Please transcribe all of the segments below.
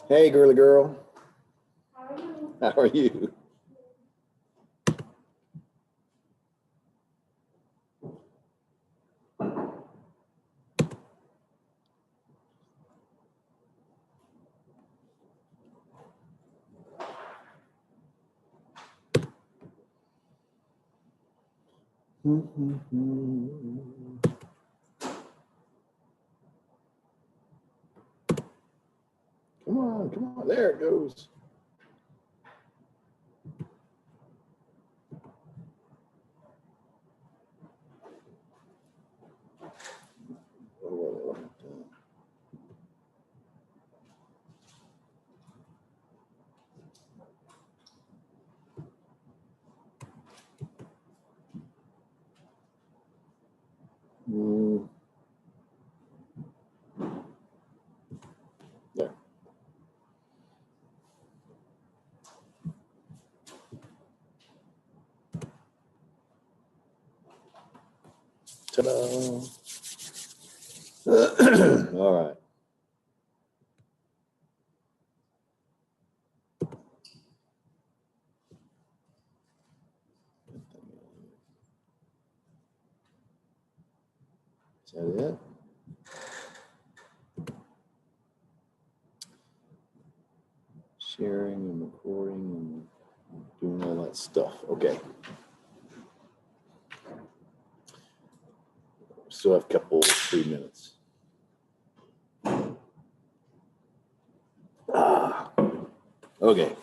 Hey, girly girl. How are you? Come on. There it goes. There. Ta-da. All right. Is that it? Sharing and recording and doing all that stuff. Okay. Still have a couple, 3 minutes. Okay.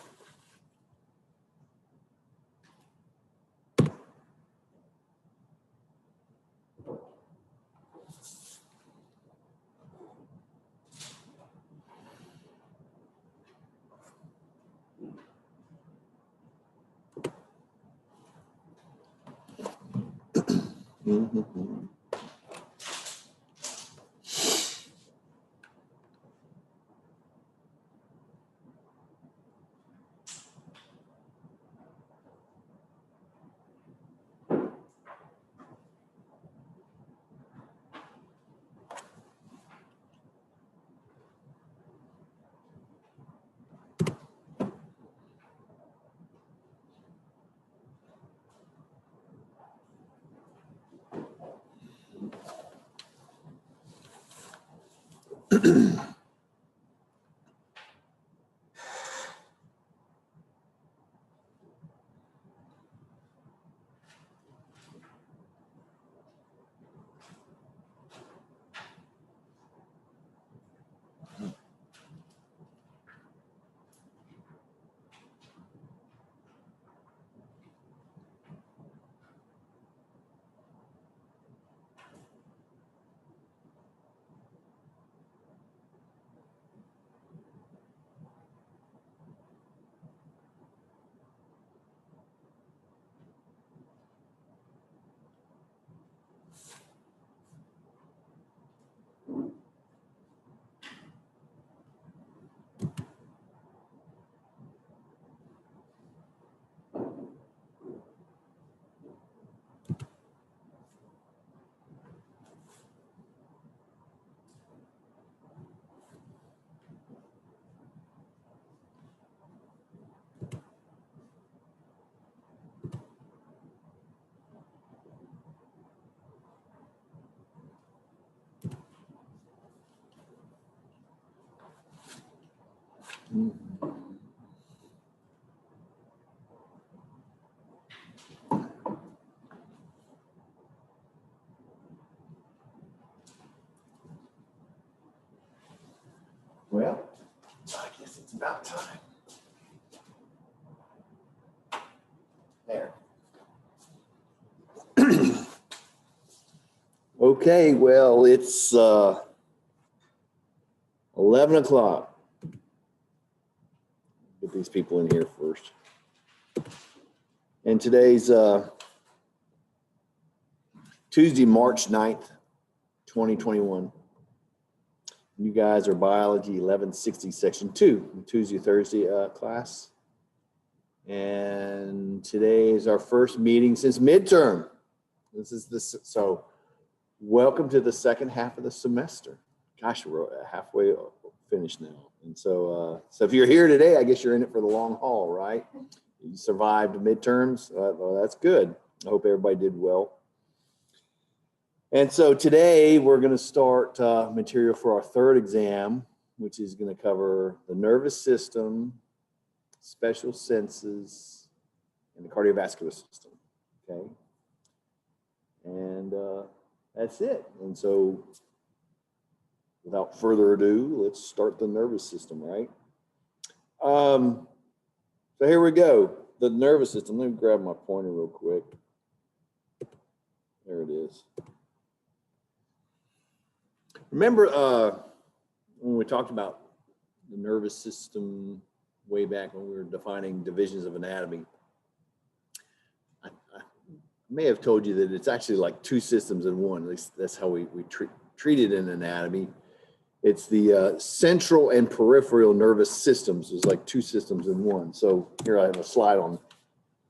Well, I guess it's about time. There. Okay, well, it's 11 o'clock. Get these people in here first. And today's Tuesday, March 9th, 2021. You guys are biology 1160 section 2, Tuesday, Thursday class. And today is our first meeting since midterm. So Welcome to the second half of the semester. Gosh, we're halfway finished now. And so if you're here today, I guess you're in it for the long haul, right? You survived midterms. Well, that's good. I hope everybody did well. And so today we're going to start material for our third exam, which is going to cover the nervous system, special senses, and the cardiovascular system. Okay. And that's it. And so without further ado, let's start the nervous system, right? So here we go. The nervous system. Let me grab my pointer real quick. There it is. Remember when we talked about the nervous system way back when we were defining divisions of anatomy? I may have told you that it's actually like two systems in one. At least that's how we treat it in anatomy. It's the central and peripheral nervous systems. There's like two systems in one. So here I have a slide on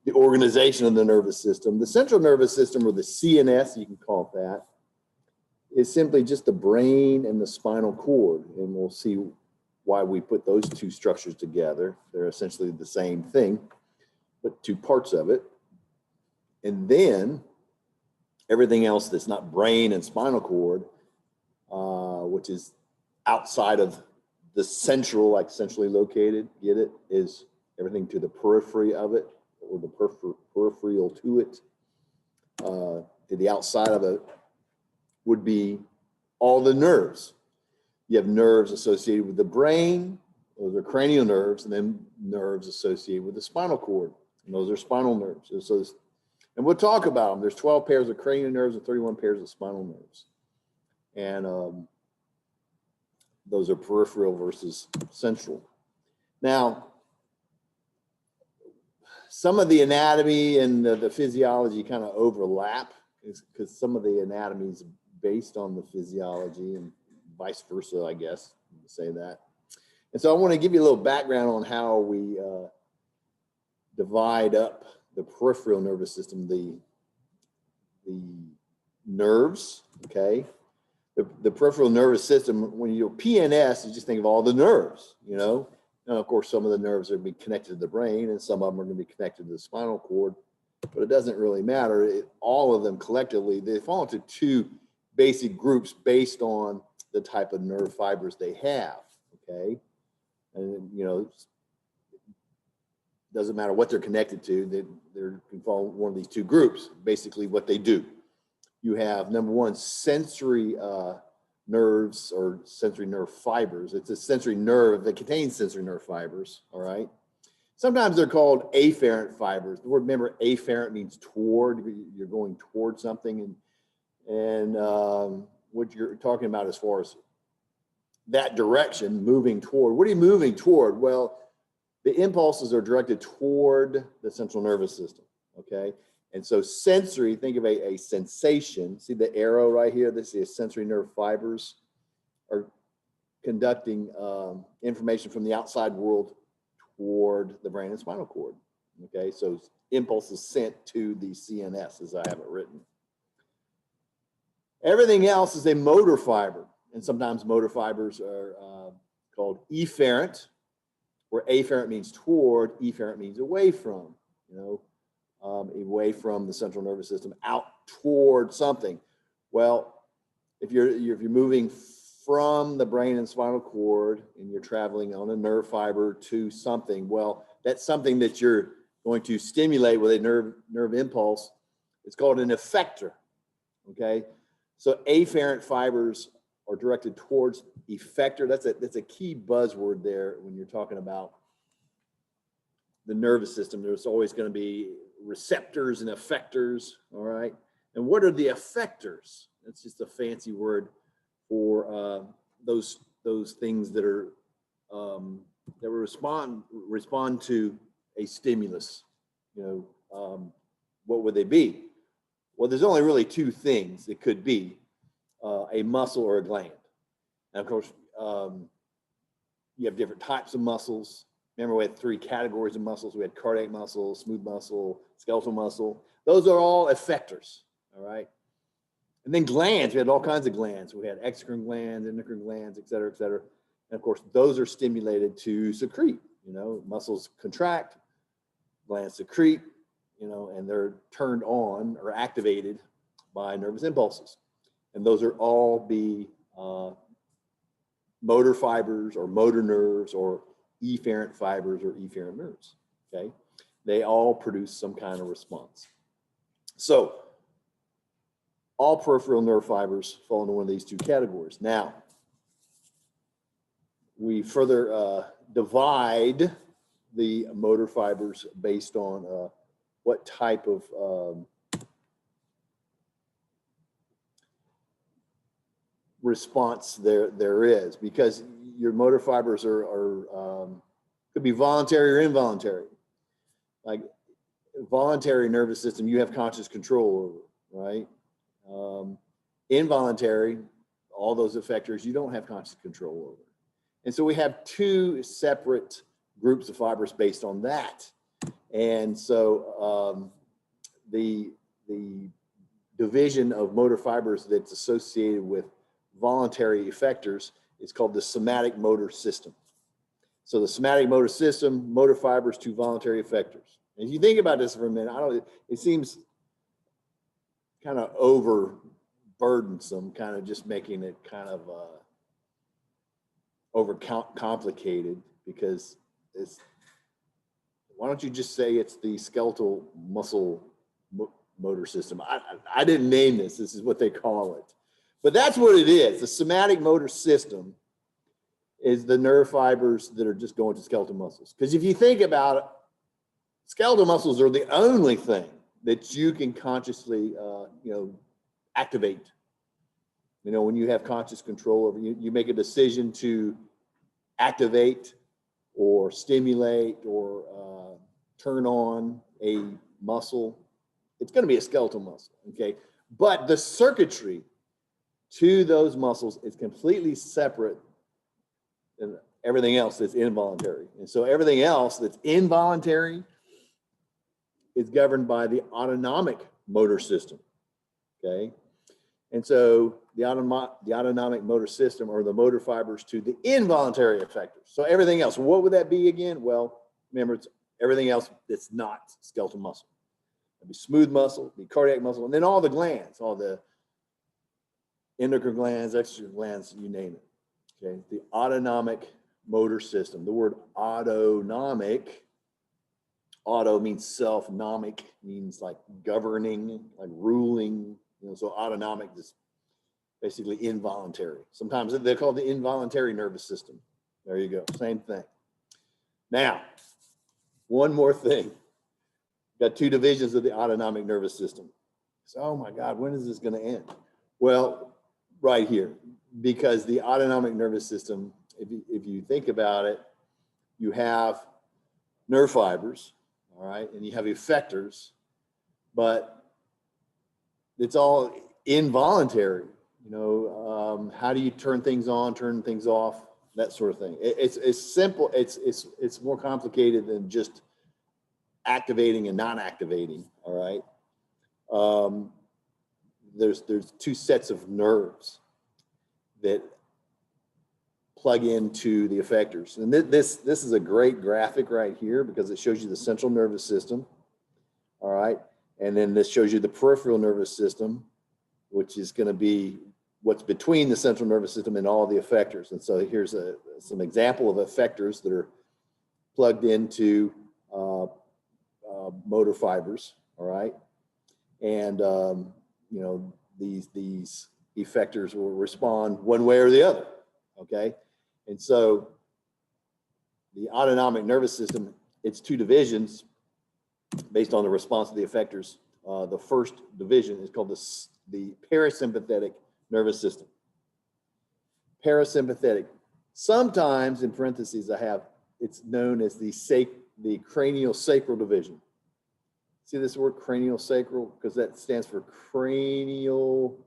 the organization of the nervous system. The central nervous system, or the CNS, you can call it that, is simply just the brain and the spinal cord. And we'll see why we put those two structures together. They're essentially the same thing, but two parts of it. And then everything else that's not brain and spinal cord, which is outside of the central, like centrally located, get it, is everything to the periphery of it, or the peripheral to it. To the outside of it would be all the nerves. You have nerves associated with the brain, those are cranial nerves, and then nerves associated with the spinal cord, and those are spinal nerves. And we'll talk about them. There's 12 pairs of cranial nerves and 31 pairs of spinal nerves. And those are peripheral versus central. Now, some of the anatomy and the physiology kind of overlap, because some of the anatomy is based on the physiology and vice versa, I guess, you can say that. And so I want to give you a little background on how we divide up the peripheral nervous system, the nerves, okay? The peripheral nervous system, when you PNS, you just think of all the nerves, you know? And of course, some of the nerves are going to be connected to the brain, and some of them are going to be connected to the spinal cord, but it doesn't really matter. All of them collectively, they fall into two basic groups based on the type of nerve fibers they have, okay? And, you know, doesn't matter what they're connected to, they can fall one of these two groups, basically what they do. You have, number one, sensory nerves or sensory nerve fibers. It's a sensory nerve that contains sensory nerve fibers, all right? Sometimes they're called afferent fibers. The word, remember, afferent means toward, you're going toward something. And what you're talking about as far as that direction, moving toward, what are you moving toward? Well, the impulses are directed toward the central nervous system, okay? And so sensory, think of a sensation. See the arrow right here? This is sensory nerve fibers are conducting information from the outside world toward the brain and spinal cord, okay? So impulses sent to the CNS, as I have it written. Everything else is a motor fiber, and sometimes motor fibers are called efferent, where afferent means toward, efferent means away from, you know, away from the central nervous system, out toward something. Well, if you're moving from the brain and spinal cord and you're traveling on a nerve fiber to something, well, that's something that you're going to stimulate with a nerve impulse. It's called an effector, okay? So afferent fibers are directed towards effector. That's a key buzzword there when you're talking about the nervous system. There's always going to be receptors and effectors, all right? And what are the effectors? That's just a fancy word for those things that are that respond to a stimulus. You know, what would they be? Well, there's only really two things it could be: a muscle or a gland. And of course, you have different types of muscles. Remember, we had three categories of muscles. We had cardiac muscle, smooth muscle, skeletal muscle. Those are all effectors, all right? And then glands, we had all kinds of glands. We had exocrine glands, endocrine glands, et cetera, et cetera. And of course, those are stimulated to secrete. Muscles contract, glands secrete, and they're turned on or activated by nervous impulses. And those are all be motor fibers or motor nerves or efferent fibers or efferent nerves, okay? They all produce some kind of response. So all peripheral nerve fibers fall into one of these two categories. Now, we further divide the motor fibers based on what type of response there is, because your motor fibers are could be voluntary or involuntary. Like voluntary nervous system, you have conscious control over, right? Involuntary, all those effectors, you don't have conscious control over. And so we have two separate groups of fibers based on that. And so the division of motor fibers that's associated with voluntary effectors is called the somatic motor system. So the somatic motor system, motor fibers to voluntary effectors. And if you think about this for a minute, it seems kind of overburdensome, kind of just making it kind of over complicated, because why don't you just say it's the skeletal muscle motor system? I didn't name this. This is what they call it. But that's what it is. The somatic motor system is the nerve fibers that are just going to skeletal muscles. Because if you think about it, skeletal muscles are the only thing that you can consciously, activate. When you have conscious control over, you make a decision to activate or stimulate or turn on a muscle, it's going to be a skeletal muscle, okay? But the circuitry to those muscles is completely separate than everything else that's involuntary. And so everything else that's involuntary is governed by the autonomic motor system, okay? And so the autonomic motor system are the motor fibers to the involuntary effectors. So everything else, what would that be again? Well, remember, it's everything else that's not skeletal muscle. It'd be smooth muscle, it'd be cardiac muscle, and then all the glands, all the endocrine glands, exocrine glands, you name it, okay? The autonomic motor system. The word autonomic, auto means self, nomic means like governing, like ruling, so autonomic is basically involuntary. Sometimes they're called the involuntary nervous system. There you go, same thing. Now, one more thing. Got two divisions of the autonomic nervous system. So, oh my God, when is this going to end? Well, right here, because the autonomic nervous system, if you think about it, you have nerve fibers, all right, and you have effectors, but it's all involuntary. How do you turn things on, turn things off, that sort of thing. It's simple. It's more complicated than just activating and non-activating. All right. There's two sets of nerves that plug into the effectors, and this is a great graphic right here because it shows you the central nervous system. All right. And then this shows you the peripheral nervous system, which is going to be what's between the central nervous system and all the effectors. And so here's some example of effectors that are plugged into motor fibers, all right? And, these effectors will respond one way or the other, okay? And so the autonomic nervous system, it's two divisions based on the response of the effectors. The first division is called the parasympathetic nervous system. Parasympathetic. Sometimes, in parentheses, it's known as the cranial sacral division. See this word cranial sacral? Because that stands for cranial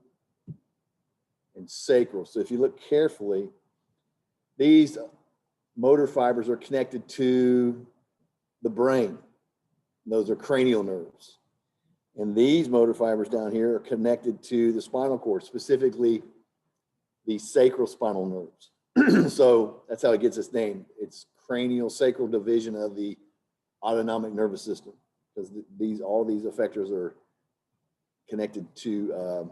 and sacral. So if you look carefully, these motor fibers are connected to the brain. Those are cranial nerves. And these motor fibers down here are connected to the spinal cord, specifically the sacral spinal nerves. So that's how it gets its name. It's cranial sacral division of the autonomic nervous system, because all these effectors are connected to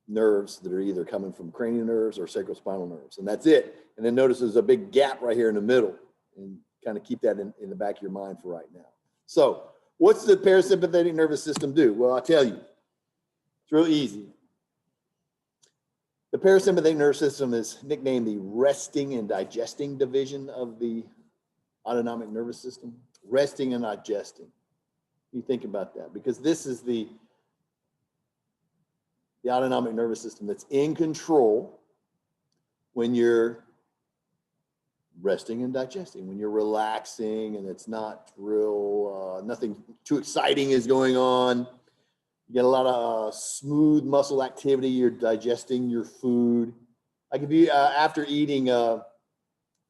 nerves that are either coming from cranial nerves or sacral spinal nerves, and that's it. And then notice there's a big gap right here in the middle, and kind of keep that in the back of your mind for right now. So what's the parasympathetic nervous system do? Well, I'll tell you, it's real easy. The parasympathetic nervous system is nicknamed the resting and digesting division of the autonomic nervous system. Resting and digesting. You think about that, because this is the autonomic nervous system that's in control when you're resting and digesting, when you're relaxing and it's not real, nothing too exciting is going on. You get a lot of smooth muscle activity. You're digesting your food. Like if you, after eating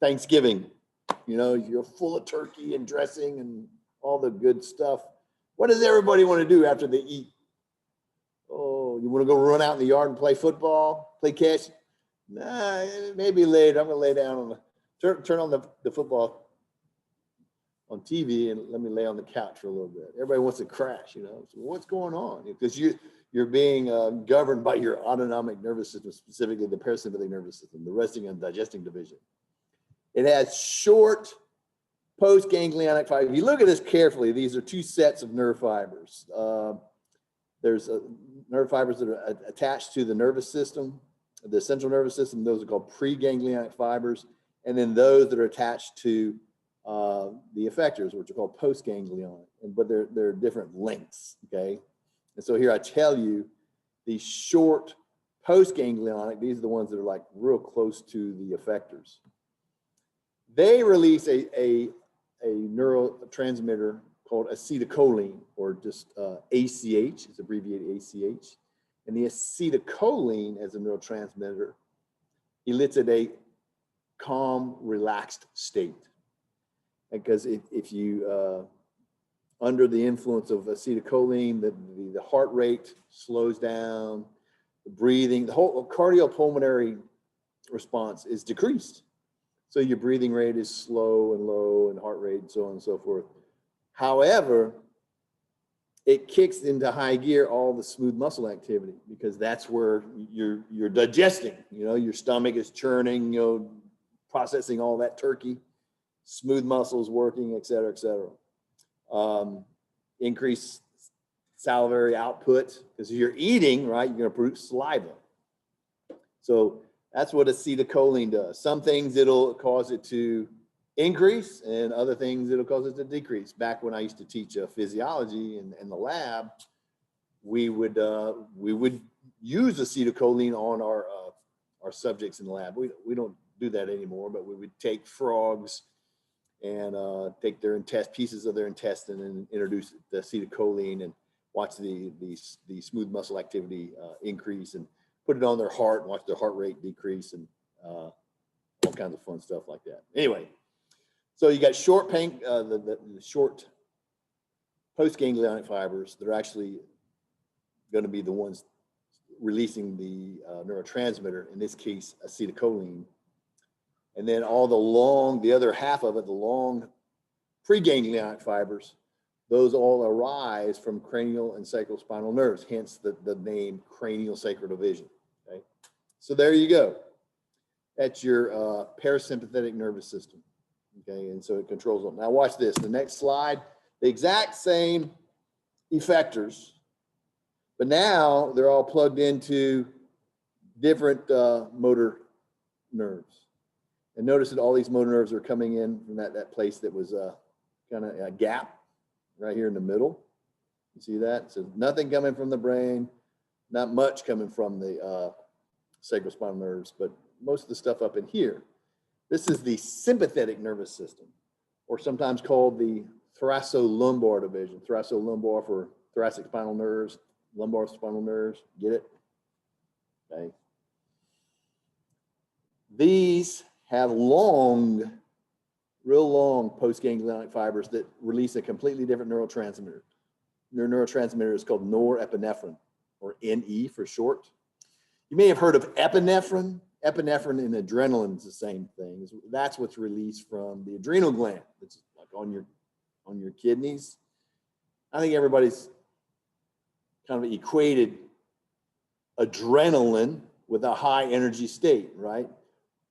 Thanksgiving, you know, you're full of turkey and dressing and all the good stuff. What does everybody want to do after they eat? Oh, you want to go run out in the yard and play football, play catch? Nah, maybe later. I'm going to lay down on turn on the football on TV and let me lay on the couch for a little bit. Everybody wants to crash, you know. So what's going on? Because you're being governed by your autonomic nervous system, specifically the parasympathetic nervous system, the resting and digesting division. It has short postganglionic fibers. If you look at this carefully, these are two sets of nerve fibers. There's nerve fibers that are attached to the nervous system, the central nervous system. Those are called preganglionic fibers. And then those that are attached to the effectors, which are called postganglionic, but they're different lengths, okay? And so here I tell you, the short postganglionic, these are the ones that are like real close to the effectors. They release a neurotransmitter called acetylcholine, or just ACH, it's abbreviated ACH. And the acetylcholine as a neurotransmitter elicits a calm, relaxed state. Because if you, under the influence of acetylcholine, the heart rate slows down, the breathing, the whole cardiopulmonary response is decreased. So your breathing rate is slow and low, and heart rate and so on and so forth. However, it kicks into high gear all the smooth muscle activity, because that's where you're digesting. You know, your stomach is churning, you know, processing all that turkey, smooth muscles working, et cetera, et cetera. Increase salivary output, because if you're eating, right, you're going to produce saliva. So that's what acetylcholine does. Some things it'll cause it to increase, and other things it'll cause it to decrease. Back when I used to teach physiology in the lab, we would use acetylcholine on our subjects in the lab. We don't do that anymore, but we would take frogs and take their pieces of their intestine and introduce the acetylcholine and watch the smooth muscle activity increase, and put it on their heart and watch their heart rate decrease, and all kinds of fun stuff like that. Anyway, so you got short the short postganglionic fibers that are actually going to be the ones releasing the neurotransmitter, in this case acetylcholine. And then the other half of it, the long preganglionic fibers, those all arise from cranial and sacral spinal nerves, hence the name cranial sacral division. Okay, so there you go. That's your parasympathetic nervous system. Okay, and so it controls them. Now watch this. The next slide, the exact same effectors, but now they're all plugged into different motor nerves. And notice that all these motor nerves are coming in from that place that was kind of a gap right here in the middle. You see that? So nothing coming from the brain, not much coming from the sacral spinal nerves, but most of the stuff up in here. This is the sympathetic nervous system, or sometimes called the thoracolumbar division. Thoracolumbar for thoracic spinal nerves, lumbar spinal nerves. Get it? Okay. These have real long postganglionic fibers that release a completely different neurotransmitter. neurotransmitter is called norepinephrine, or NE for short. You may have heard of epinephrine. Epinephrine and adrenaline is the same thing. That's what's released from the adrenal gland. It's like on your kidneys. I think everybody's kind of equated adrenaline with a high energy state, right?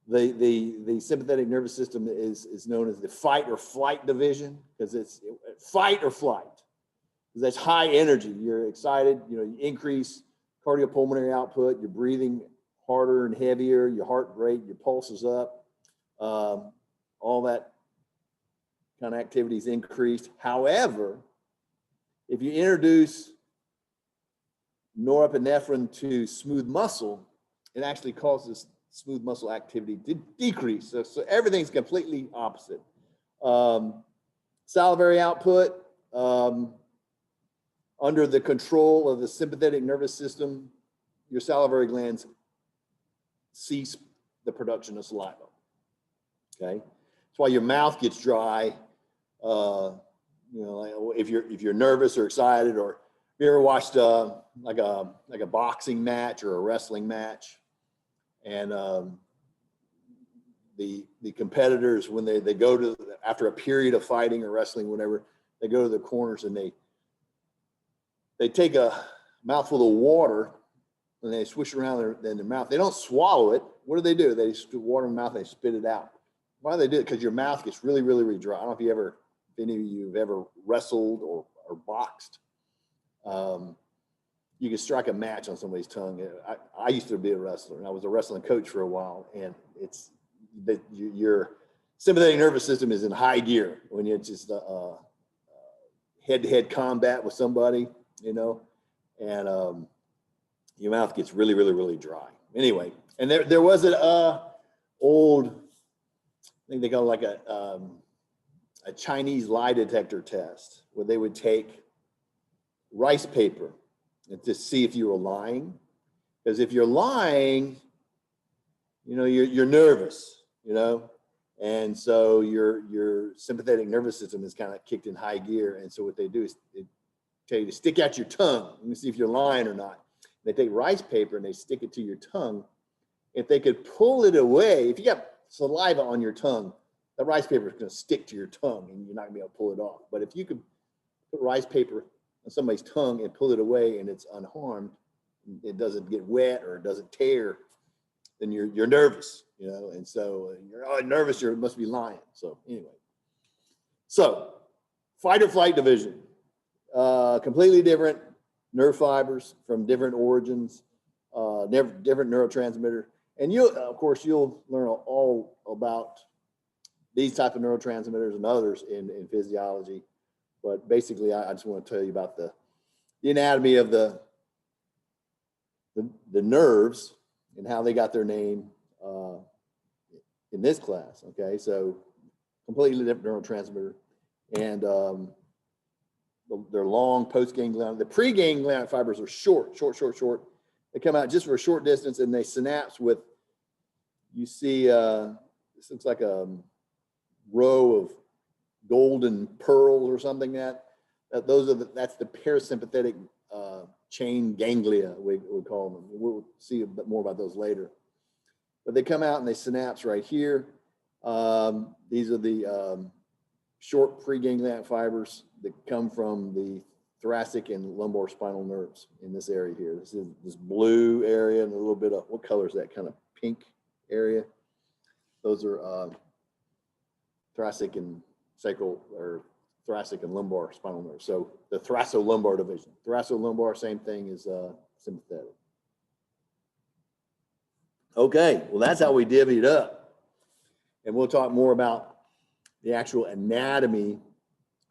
The sympathetic nervous system is known as the fight or flight division, because it's fight or flight. Because that's high energy. You're excited, you increase cardiopulmonary output, you're breathing harder and heavier, your heart rate, your pulse is up, all that kind of activity is increased. However, if you introduce norepinephrine to smooth muscle, it actually causes smooth muscle activity to decrease. So everything's completely opposite. Salivary output, under the control of the sympathetic nervous system, your salivary glands cease the production of saliva. Okay, that's why your mouth gets dry. Like if you're nervous or excited, or you ever watched like a boxing match or a wrestling match, and the competitors, when they go to, after a period of fighting or wrestling, whatever, they go to the corners and they take a mouthful of water and they swish around in their mouth. They don't swallow it. What do? They just water in the mouth and they spit it out. Why do they do it? Because your mouth gets really, really, really dry. I don't know if any of you have ever wrestled or boxed. You can strike a match on somebody's tongue. I used to be a wrestler, and I was a wrestling coach for a while, and it's that your sympathetic nervous system is in high gear when you're just head-to-head combat with somebody, and your mouth gets really, really, really dry. Anyway, and there was an old, I think they call it like a Chinese lie detector test, where they would take rice paper and to see if you were lying. Because if you're lying, you're nervous, and so your sympathetic nervous system is kind of kicked in high gear. And so what they do is they tell you to stick out your tongue and see if you're lying or not. They take rice paper and they stick it to your tongue. If they could pull it away, if you got saliva on your tongue, the rice paper is going to stick to your tongue and you're not going to be able to pull it off. But if you could put rice paper on somebody's tongue and pull it away and it's unharmed, it doesn't get wet or it doesn't tear, then you're nervous, and so you're nervous, you must be lying. So anyway, so fight or flight division, completely different nerve fibers from different origins, different neurotransmitter. And you'll learn all about these type of neurotransmitters and others in physiology. But basically, I just want to tell you about the anatomy of the nerves and how they got their name in this class. Okay, so completely different neurotransmitter, and they're long post-ganglionic. The pre-ganglionic fibers are short. They come out just for a short distance and they synapse with, you see, this looks like a row of golden pearls or something that's the parasympathetic chain ganglia, we call them. We'll see a bit more about those later. But they come out and they synapse right here. These are the short preganglionic fibers that come from the thoracic and lumbar spinal nerves in this area here. This is this blue area and a little bit of, what color is that? Kind of pink area. Those are thoracic and sacral, or thoracic and lumbar spinal nerves. So the thoracolumbar division. Thoracolumbar, same thing as sympathetic. Okay, well, that's how we divvied up. And we'll talk more about the actual anatomy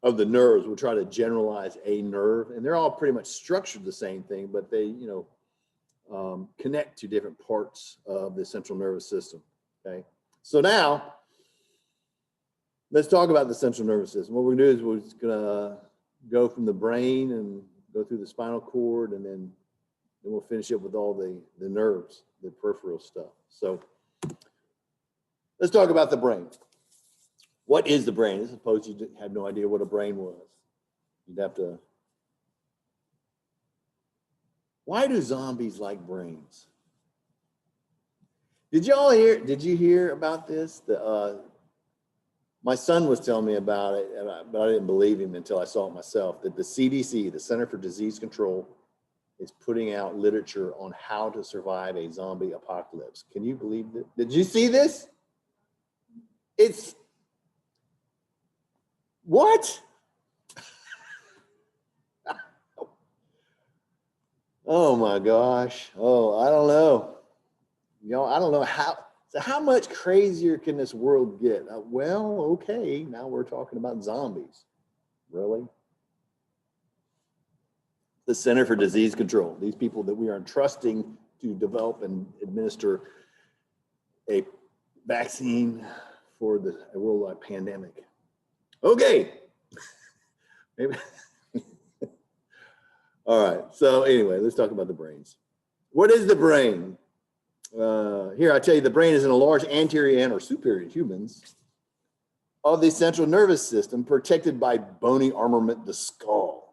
of the nerves. We'll try to generalize a nerve, and they're all pretty much structured the same thing, but they, connect to different parts of the central nervous system. Okay, so now let's talk about the central nervous system. What we're gonna do is we're just gonna go from the brain and go through the spinal cord, and then we'll finish up with all the nerves, the peripheral stuff. So let's talk about the brain. What is the brain? I suppose you had no idea what a brain was. You'd have to Why do zombies like brains? Did you hear about this? My son was telling me about it, but I didn't believe him until I saw it myself, that the CDC, the Center for Disease Control, is putting out literature on how to survive a zombie apocalypse. Can you believe that? Did you see this? It's, what? Oh my gosh. Oh, I don't know. I don't know how much crazier can this world get? Well, okay, now we're talking about zombies. Really? The Center for Disease Control, these people that we are entrusting to develop and administer a vaccine for a worldwide pandemic. Okay. Maybe. All right. So anyway, let's talk about the brains. What is the brain? Here, I tell you, the brain is in a large anterior and or superior in humans of the central nervous system, protected by bony armament, the skull.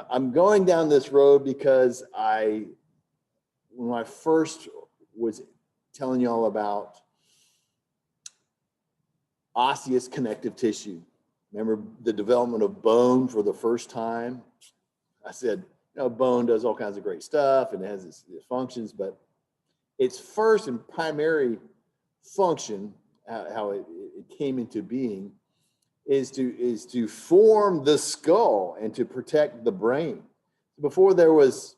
I'm going down this road because when I first was telling y'all about osseous connective tissue, remember the development of bone for the first time? I said, bone does all kinds of great stuff and it has its functions, but its first and primary function, how it came into being, is to form the skull and to protect the brain. Before there was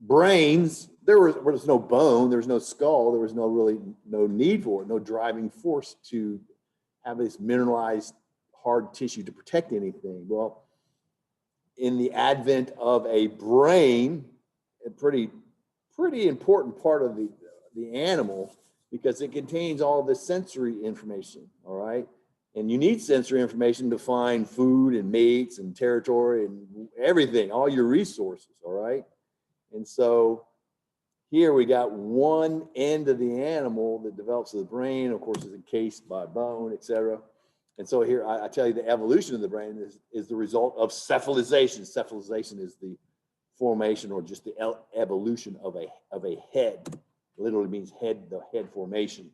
brains, there was no bone, there was no skull, there was no need for it, no driving force to have this mineralized hard tissue to protect anything. Well, in the advent of a brain, a pretty important part of the animal, because it contains all the sensory information, all right? And you need sensory information to find food and mates and territory and everything, all your resources, all right? And so here we got one end of the animal that develops the brain, of course, is encased by bone, et cetera. And so here, I tell you, the evolution of the brain is the result of cephalization. Cephalization is the formation or just the evolution of a head. It literally means the head formation.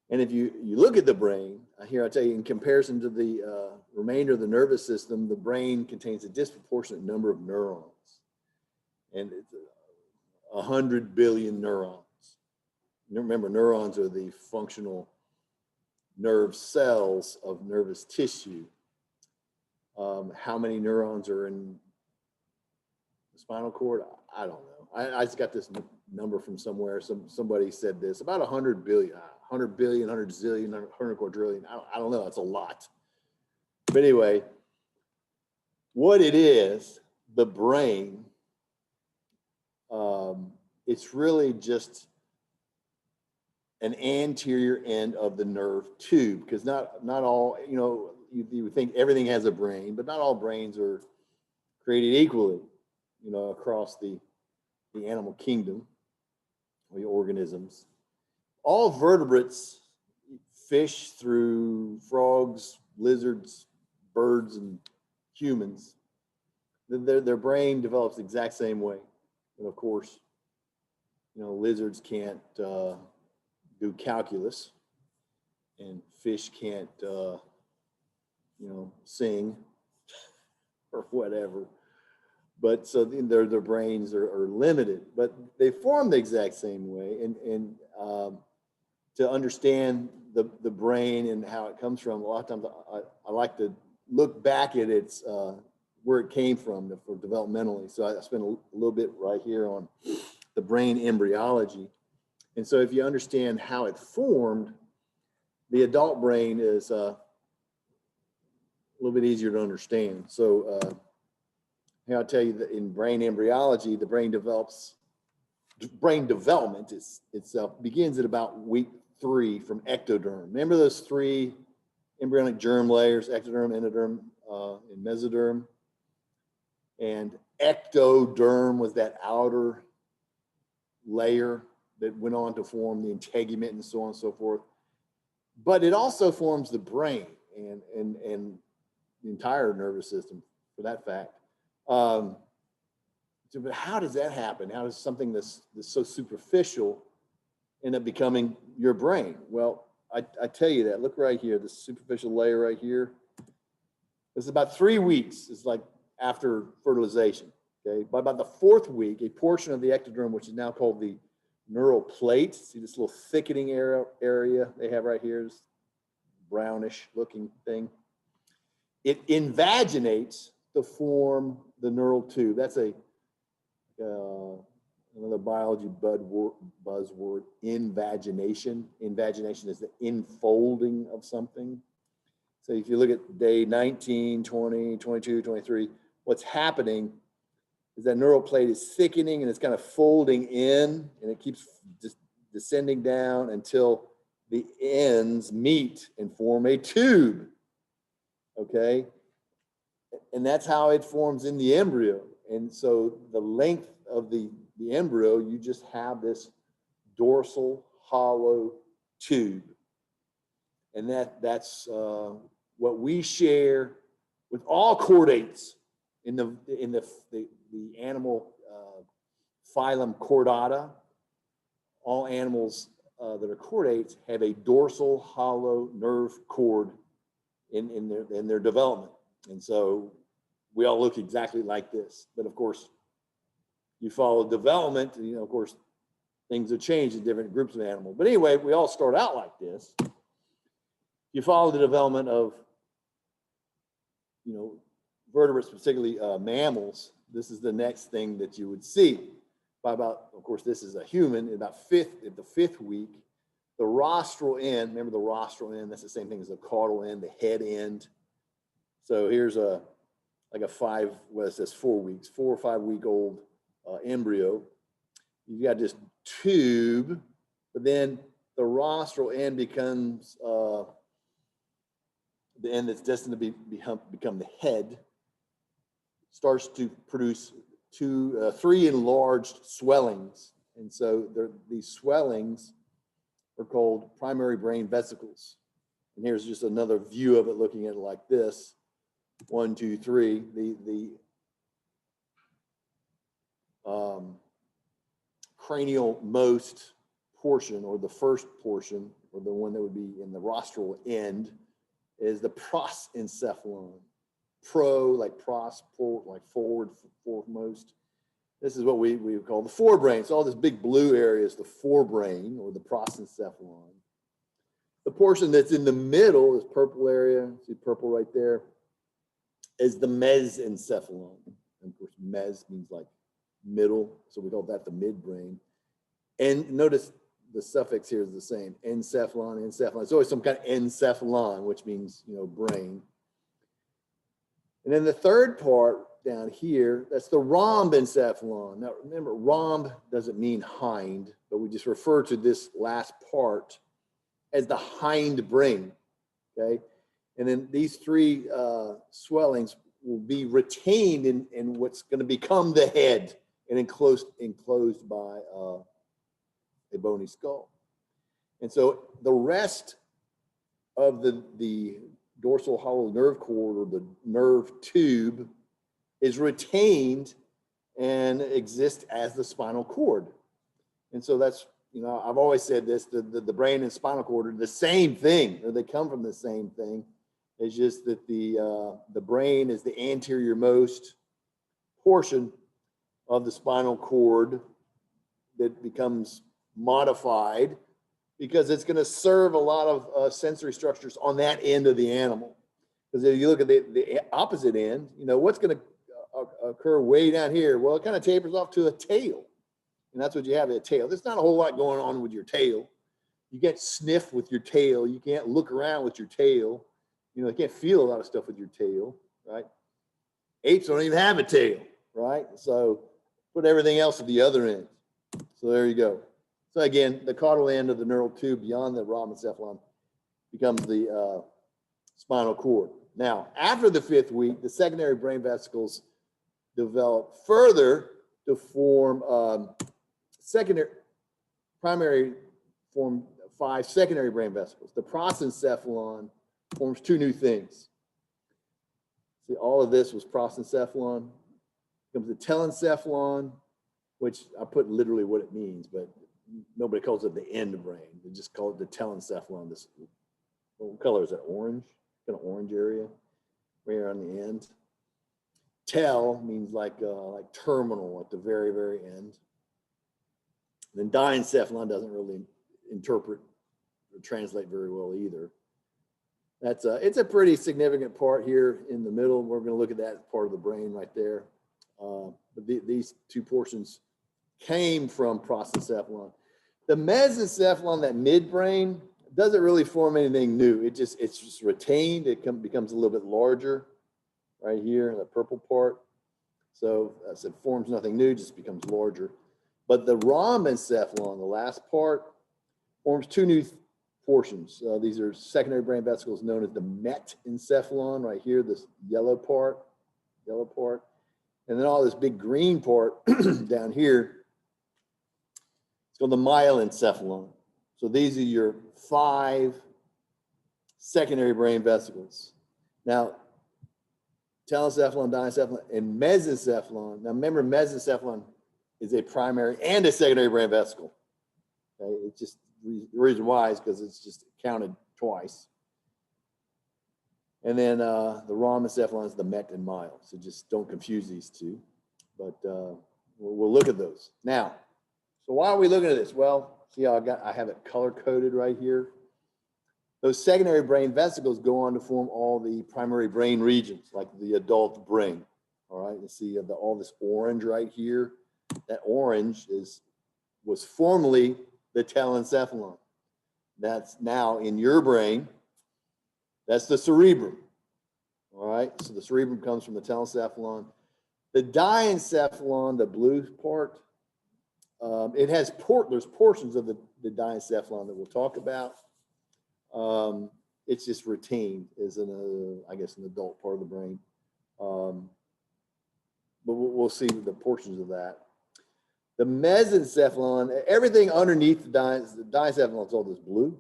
And if you look at the brain, here I tell you, in comparison to the remainder of the nervous system, the brain contains a disproportionate number of neurons. And it's 100 billion neurons. Remember, neurons are the functional nerve cells of nervous tissue. How many neurons are in the spinal cord? I don't know. I just got this number from somewhere. Somebody said this, about 100 billion, 100 billion, 100 zillion, 100 quadrillion. I don't know, it's a lot. But anyway, what it is, the brain, it's really just an anterior end of the nerve tube, because not all, you would think everything has a brain, but not all brains are created equally, across the animal kingdom, or the organisms. All vertebrates, fish through frogs, lizards, birds, and humans, their brain develops the exact same way. And of course, lizards can't do calculus, and fish can't, sing or whatever. But so their brains are limited, but they form the exact same way. And to understand the brain and how it comes from, a lot of times I like to look back at its where it came from for developmentally. So I spent a little bit right here on the brain embryology. And so if you understand how it formed, the adult brain is a little bit easier to understand. So I'll tell you that in brain embryology, the brain development itself begins at about week 3 from ectoderm. Remember those 3 embryonic germ layers, ectoderm, endoderm, and mesoderm? And ectoderm was that outer layer that went on to form the integument and so on and so forth. But it also forms the brain and the entire nervous system, for that fact. But how does that happen? How does something that's so superficial end up becoming your brain? Well, I tell you that. Look right here, this superficial layer right here. It's about 3 weeks. It's like after fertilization. Okay, by about the 4th week, a portion of the ectoderm, which is now called the neural plate, see this little thickening area they have right here, this brownish looking thing. It invaginates to form the neural tube. That's another biology buzzword, invagination. Invagination is the infolding of something. So if you look at day 19, 20, 22, 23, what's happening is that neural plate is thickening and it's kind of folding in, and it keeps descending down until the ends meet and form a tube. Okay? And that's how it forms in the embryo. And so the length of the embryo, you just have this dorsal hollow tube. And that's what we share with all chordates in the animal phylum Chordata. All animals that are chordates have a dorsal hollow nerve cord in their development. And so we all look exactly like this. But of course, you follow development, of course, things have changed in different groups of animals. But anyway, we all start out like this. You follow the development of, vertebrates, particularly mammals. This is the next thing that you would see. By about, of course, this is a human, at the 5th week, the rostral end, remember the rostral end, that's the same thing as the caudal end, the head end. So here's like a 4 or 5 week old embryo. You've got this tube, but then the rostral end becomes the end that's destined to become the head, starts to produce 3 enlarged swellings. And so these swellings are called primary brain vesicles. And here's just another view of it, looking at it like this. 1, 2, 3. The cranial most portion, or the first portion, or the one that would be in the rostral end, is the prosencephalon. Pro, like pros, like forward, foremost. This is what we call the forebrain. So all this big blue area is the forebrain, or the prosencephalon. The portion that's in the middle, this purple area, see purple right there, is the mesencephalon. And of course, mes means like middle, so we call that the midbrain. And notice the suffix here is the same, encephalon, encephalon. It's always some kind of encephalon, which means, brain. And then the third part down here, that's the rhombencephalon. Now remember, rhomb doesn't mean hind, but we just refer to this last part as the hind brain, okay? And then these 3 swellings will be retained in what's going to become the head and enclosed by a bony skull. And so the rest of the dorsal hollow nerve cord, or the nerve tube, is retained and exists as the spinal cord. And so that's, I've always said this, the brain and spinal cord are the same thing, or they come from the same thing. It's just that the brain is the anterior most portion of the spinal cord that becomes modified, because it's going to serve a lot of sensory structures on that end of the animal. Because if you look at the opposite end, what's going to occur way down here? Well, it kind of tapers off to a tail. And that's what you have, a tail. There's not a whole lot going on with your tail. You can't sniff with your tail. You can't look around with your tail. You can't feel a lot of stuff with your tail, right? Apes don't even have a tail, right? So put everything else at the other end. So there you go. So again, the caudal end of the neural tube beyond the rhombencephalon becomes the spinal cord. Now, after the 5th week, the secondary brain vesicles develop further to form primary form 5 secondary brain vesicles. The prosencephalon forms 2 new things. See, all of this was prosencephalon. Comes the telencephalon, which I put literally what it means, but nobody calls it the end brain. They just call it the telencephalon. This, what color is that? Orange, kind of orange area right here on the end. Tel means like terminal at the very, very end. And then diencephalon doesn't really interpret or translate very well either. That's it's a pretty significant part here in the middle. We're going to look at that part of the brain right there. But these two portions came from prosencephalon. The mesencephalon, that midbrain, doesn't really form anything new. It's just retained. It becomes a little bit larger right here in the purple part. So as it forms nothing new, just becomes larger. But the rhombencephalon, the last part, forms two new portions. These are secondary brain vesicles known as the metencephalon right here, this yellow part. And then all this big green part down here, it's called the myelencephalon. So these are your 5 secondary brain vesicles. Now, telencephalon, diencephalon, and mesencephalon. Now remember, mesencephalon is a primary and a secondary brain vesicle. Okay, it's just, the reason why is because it's just counted twice. And then the rhombencephalon is the met and myle. So just don't confuse these two. But we'll look at those. Now, so why are we looking at this? Well, see how I have it color coded right here. Those secondary brain vesicles go on to form all the primary brain regions, like the adult brain. All right, you see all this orange right here. That orange was formerly the telencephalon. That's now in your brain. That's the cerebrum. All right, so the cerebrum comes from the telencephalon. The diencephalon, the blue part, it has there's portions of the diencephalon that we'll talk about. It's just retained as I guess an adult part of the brain. But we'll see the portions of that. The mesencephalon, everything underneath the diencephalon is all this blue.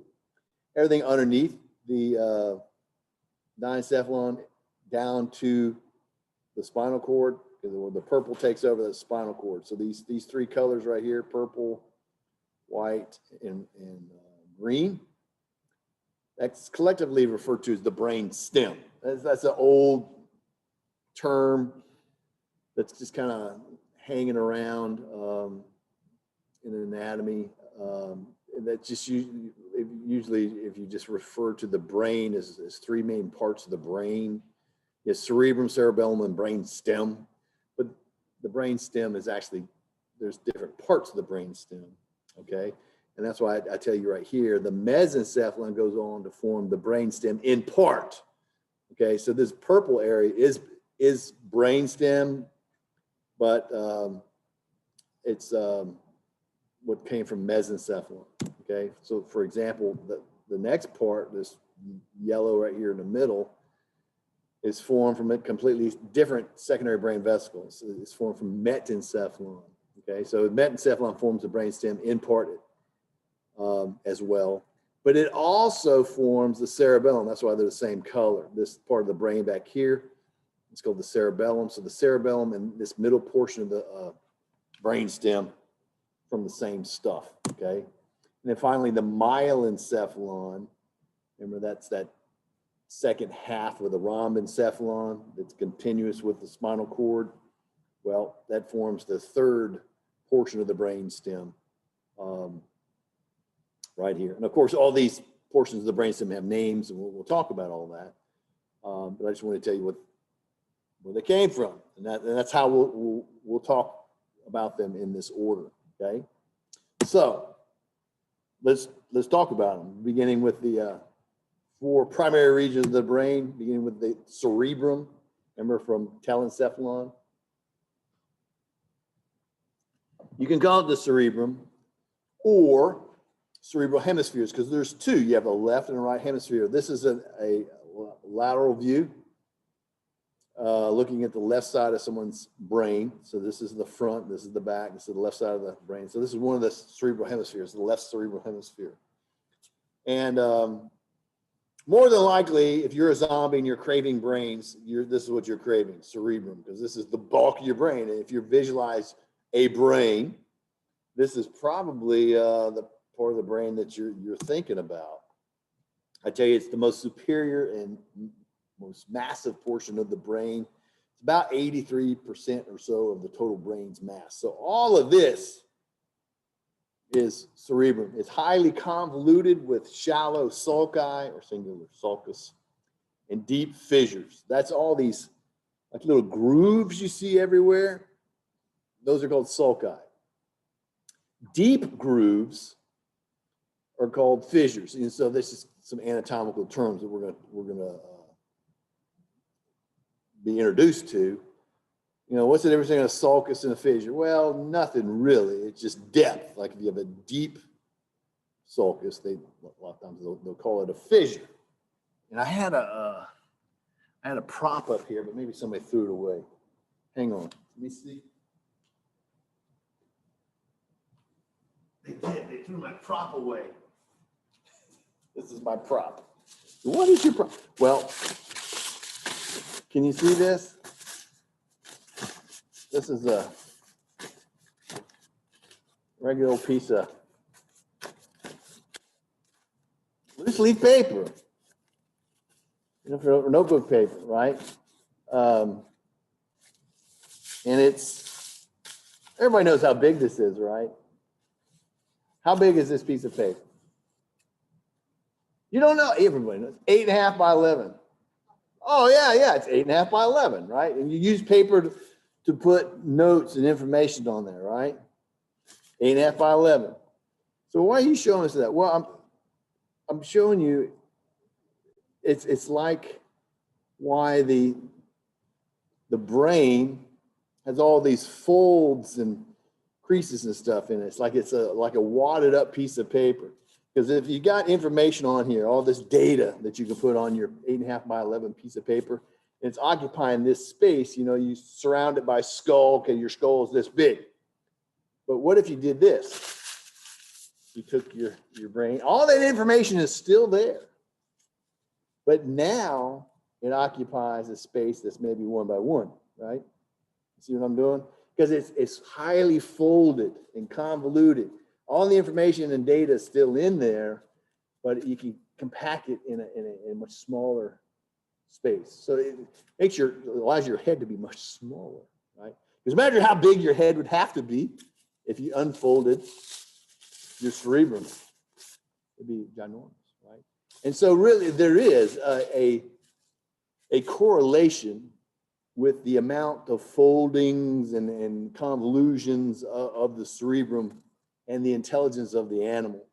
Everything underneath the diencephalon down to the spinal cord, because the purple takes over the spinal cord. So these 3 colors right here, purple, white, and green, that's collectively referred to as the brain stem. That's an old term that's just kind of hanging around in anatomy. That just usually, if you just refer to the brain as 3 main parts of the brain, is cerebrum, cerebellum, and brain stem. But the brain stem is actually, there's different parts of the brain stem, okay? And that's why I tell you right here, the mesencephalon goes on to form the brain stem in part, okay? So this purple area is brain stem, but it's what came from mesencephalon, okay? So for example, the next part, this yellow right here in the middle, is formed from a completely different secondary brain vesicles. It's formed from metencephalon, okay? So metencephalon forms the brain stem in part as well, but it also forms the cerebellum. That's why they're the same color. This part of the brain back here, it's called the cerebellum. So the cerebellum and this middle portion of the brain stem from the same stuff, okay? And then finally, the myelencephalon, remember that's that second half of the rhombencephalon that's continuous with the spinal cord. Well, that forms the 3rd portion of the brain stem right here. And of course, all these portions of the brain stem have names, and we'll talk about all that. But I just want to tell you where they came from, and that's how we'll talk about them in this order. Okay, so let's talk about them, beginning with the 4 primary regions of the brain, beginning with the cerebrum. Remember, from telencephalon. You can call it the cerebrum or cerebral hemispheres, because there's 2. You have a left and a right hemisphere. This is a lateral view, looking at the left side of someone's brain. So this is the front, this is the back, this is the left side of the brain. So this is one of the cerebral hemispheres, the left cerebral hemisphere. And more than likely, if you're a zombie and you're craving brains, this is what you're craving, cerebrum, because this is the bulk of your brain. And if you visualize a brain, this is probably the part of the brain that you're thinking about. I tell you, it's the most superior and most massive portion of the brain. It's about 83% or so of the total brain's mass. So all of this is cerebrum. It's highly convoluted with shallow sulci, or singular sulcus, and deep fissures. That's all these like little grooves you see everywhere. Those are called sulci. Deep grooves are called fissures. And so this is some anatomical terms that we're gonna be introduced to. You know, what's the difference between a sulcus and a fissure? Well, nothing really. It's just depth. Like if you have a deep sulcus, a lot of times they'll call it a fissure. And I had a prop up here, but maybe somebody threw it away. Hang on. Let me see. They did. They threw my prop away. This is my prop. What is your prop? Well, can you see this? This is a regular piece of loose leaf paper, for notebook paper, right? And everybody knows how big this is, right? How big is this piece of paper? You don't know. Everybody knows. 8.5 by 11. Oh, yeah, it's 8.5 by 11, right? And you use paper to put notes and information on there, right? 8.5 by 11. So why are you showing us that? Well, I'm showing you. It's like why the brain has all these folds and creases and stuff in it. It's like like a wadded up piece of paper. Because if you got information on here, all this data that you can put on your 8.5 by 11 piece of paper, and it's occupying this space, you know, you surround it by skull. Okay, your skull is this big. But what if you did this? You took your brain, all that information is still there. But now it occupies a space that's maybe 1 by 1, right? See what I'm doing? Because it's highly folded and convoluted. All the information and data is still in there, but you can compact it in a much smaller space. So it allows your head to be much smaller, right? Because imagine how big your head would have to be if you unfolded your cerebrum. It'd be ginormous, right? And so really there is a correlation with the amount of foldings and convolutions of the cerebrum and the intelligence of the animal.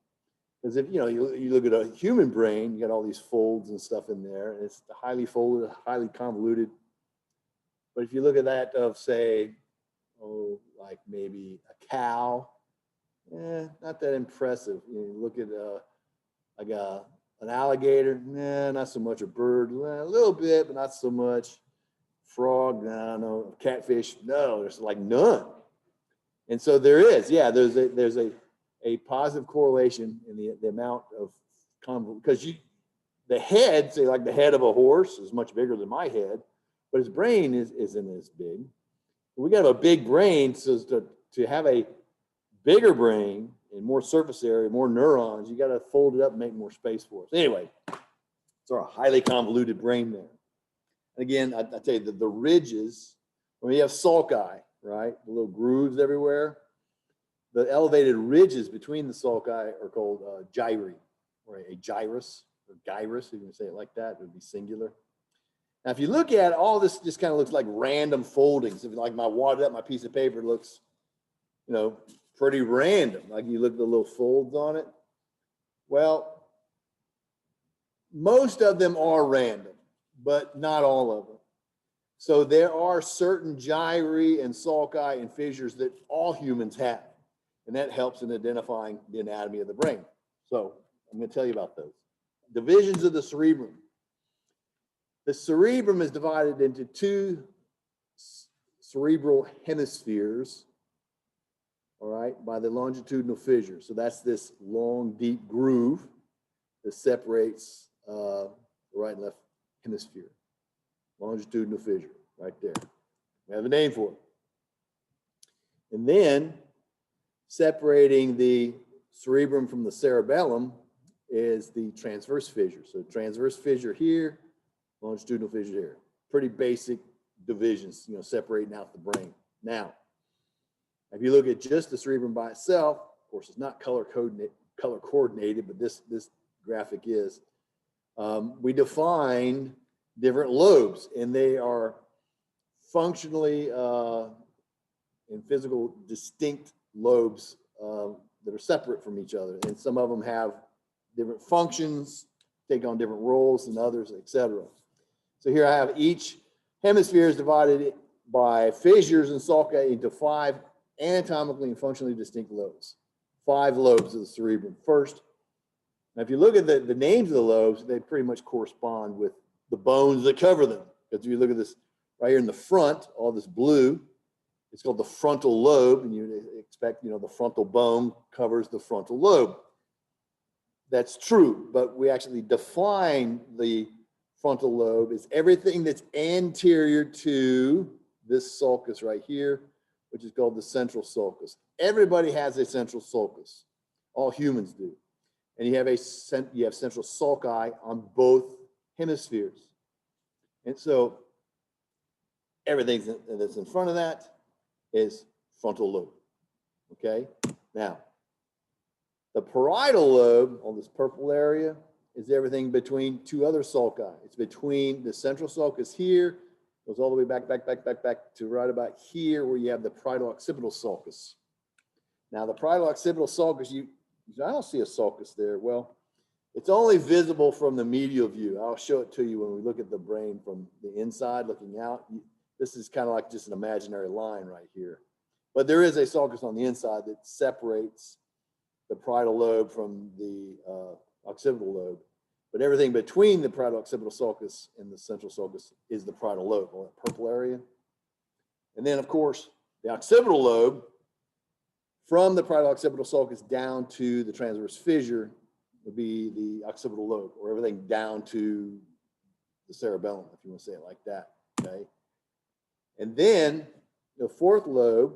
Because if you look at a human brain, you got all these folds and stuff in there, and it's highly folded, highly convoluted. But if you look at that of, say, like maybe a cow, not that impressive. You look at like an alligator, not so much. A bird, a little bit, but not so much. Frog, no. Catfish, no. There's like none. And so there's a positive correlation in the amount of because the head, say like the head of a horse, is much bigger than my head, but his brain isn't as big. We got a big brain, so to have a bigger brain and more surface area, more neurons, you got to fold it up and make more space for us. Anyway, it's our highly convoluted brain there. And again, I tell you, the ridges, when you have sulci, right, the little grooves everywhere, the elevated ridges between the sulci are called gyri, or a gyrus, or gyrus, if you can say it like that, it would be singular. Now, if you look at all this, just kind of looks like random foldings. If like my wadded up, my piece of paper looks, pretty random. Like you look at the little folds on it. Well, most of them are random, but not all of them. So there are certain gyri and sulci and fissures that all humans have, and that helps in identifying the anatomy of the brain. So I'm going to tell you about those. Divisions of the cerebrum. The cerebrum is divided into two cerebral hemispheres, all right, by the longitudinal fissure. So that's this long, deep groove that separates right and left hemisphere. Longitudinal fissure, right there. We have a name for it. And then separating the cerebrum from the cerebellum is the transverse fissure. So transverse fissure here, longitudinal fissure here. Pretty basic divisions, separating out the brain. Now, if you look at just the cerebrum by itself, of course, it's not color coordinated, but this graphic is. We define different lobes, and they are functionally and physical distinct lobes that are separate from each other. And some of them have different functions, take on different roles than others, etc. So here I have each hemisphere is divided by fissures and sulci into 5 anatomically and functionally distinct lobes. 5 lobes of the cerebrum. First, now if you look at the names of the lobes, they pretty much correspond with the bones that cover them. Because if you look at this right here in the front, all this blue, it's called the frontal lobe, and you expect, the frontal bone covers the frontal lobe. That's true, but we actually define the frontal lobe as everything that's anterior to this sulcus right here, which is called the central sulcus. Everybody has a central sulcus. All humans do. And you have central sulci on both hemispheres. And so everything that's in front of that is frontal lobe. Okay? Now, the parietal lobe, on this purple area, is everything between 2 other sulci. It's between the central sulcus here, goes all the way back to right about here where you have the parietal occipital sulcus. Now, the parietal occipital sulcus, I don't see a sulcus there. Well, it's only visible from the medial view. I'll show it to you when we look at the brain from the inside looking out. This is kind of like just an imaginary line right here. But there is a sulcus on the inside that separates the parietal lobe from the occipital lobe. But everything between the parietal occipital sulcus and the central sulcus is the parietal lobe, all that purple area. And then, of course, the occipital lobe, from the parietal occipital sulcus down to the transverse fissure, would be the occipital lobe, or everything down to the cerebellum, if you want to say it like that, okay? And then the 4th lobe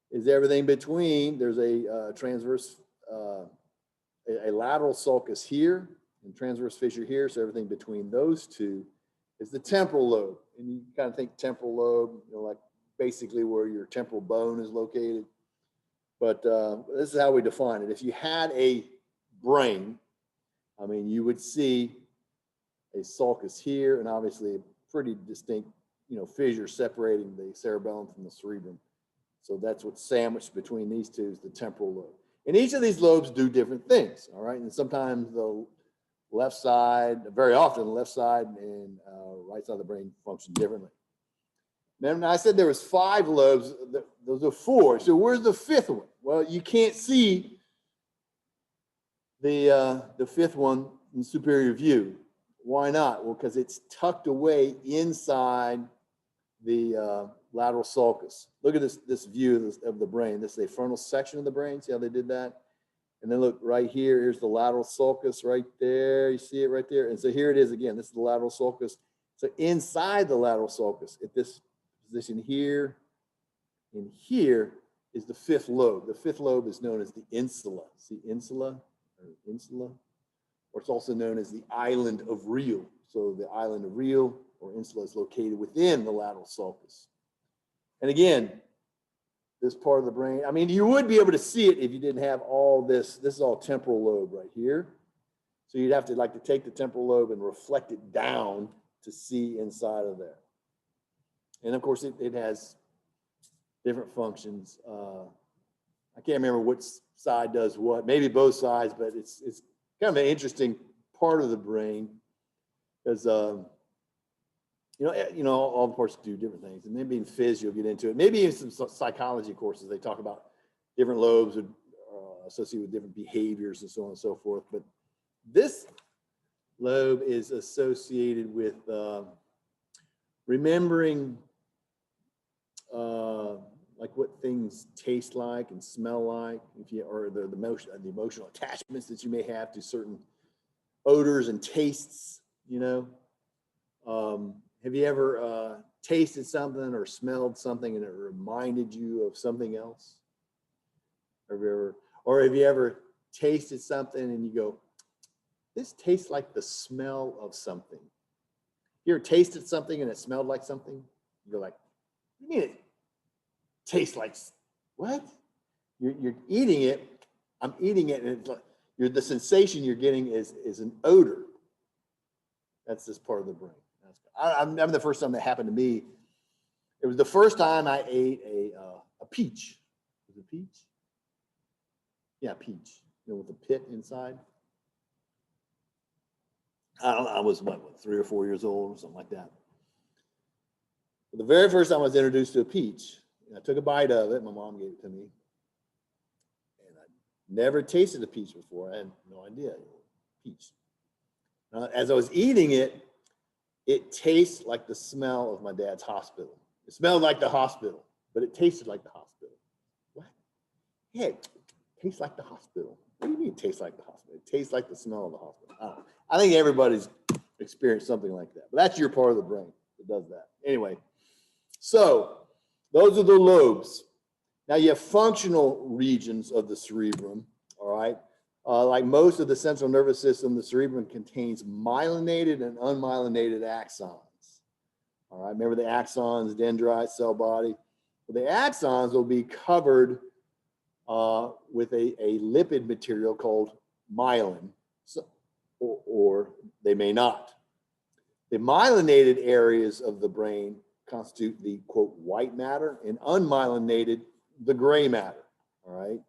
is everything between. There's a transverse, a lateral sulcus here, and transverse fissure here, so everything between those 2 is the temporal lobe. And you kind of think temporal lobe, like basically where your temporal bone is located. But this is how we define it. If you had a brain, you would see a sulcus here, and obviously a pretty distinct, fissure separating the cerebellum from the cerebrum. So that's what's sandwiched between these 2 is the temporal lobe. And each of these lobes do different things, all right? And sometimes the left side, very often the left side and right side of the brain function differently. Then I said there was 5 lobes, those are 4. So where's the 5th one? Well, you can't see the 5th one in superior view. Why not? Well, because it's tucked away inside the lateral sulcus. Look at this view of the brain. This is a frontal section of the brain. See how they did that? And then look right here. Here's the lateral sulcus right there. You see it right there? And so here it is again. This is the lateral sulcus. So inside the lateral sulcus, at this position here and here, is the 5th lobe. The 5th lobe is known as the insula. See insula, or it's also known as the island of Real. So the island of Real or insula is located within the lateral sulcus. And again, this part of the brain, you would be able to see it if you didn't have all this. This is all temporal lobe right here. So you'd have to take the temporal lobe and reflect it down to see inside of there. And of course, it has different functions. I can't remember which side does what, maybe both sides, but it's kind of an interesting part of the brain because, all the parts do different things. And maybe in phys, you'll get into it. Maybe in some psychology courses, they talk about different lobes associated with different behaviors and so on and so forth. But this lobe is associated with remembering like what things taste like and smell like, or the emotional attachments that you may have to certain odors and tastes, you know. Have you ever tasted something or smelled something and it reminded you of something else? Have you ever tasted something and you go, this tastes like the smell of something? You ever tasted something and it smelled like something? You're like, what do you mean it tastes like what? You're eating it. I'm eating it, and it's like the sensation you're getting is an odor. That's this part of the brain. I remember the first time that happened to me. It was the first time I ate a peach. Was it peach? Yeah, peach. You know, with the pit inside. I don't know. I was what 3 or 4 years old or something like that. But the very first time I was introduced to a peach, I took a bite of it. My mom gave it to me, and I never tasted a peach before. I had no idea peach. As I was eating it, it tastes like the smell of my dad's hospital. It smelled like the hospital, but it tasted like the hospital. What? Yeah, it tastes like the hospital. What do you mean it tastes like the hospital? It tastes like the smell of the hospital. I think everybody's experienced something like that. But that's your part of the brain that does that. Anyway, so those are the lobes. Now you have functional regions of the cerebrum, all right? Like most of the central nervous system, the cerebrum contains myelinated and unmyelinated axons. All right, remember the axons, dendrites, cell body. Well, the axons will be covered with a lipid material called myelin, or they may not. The myelinated areas of the brain constitute the, quote, white matter, and unmyelinated, the gray matter, all right?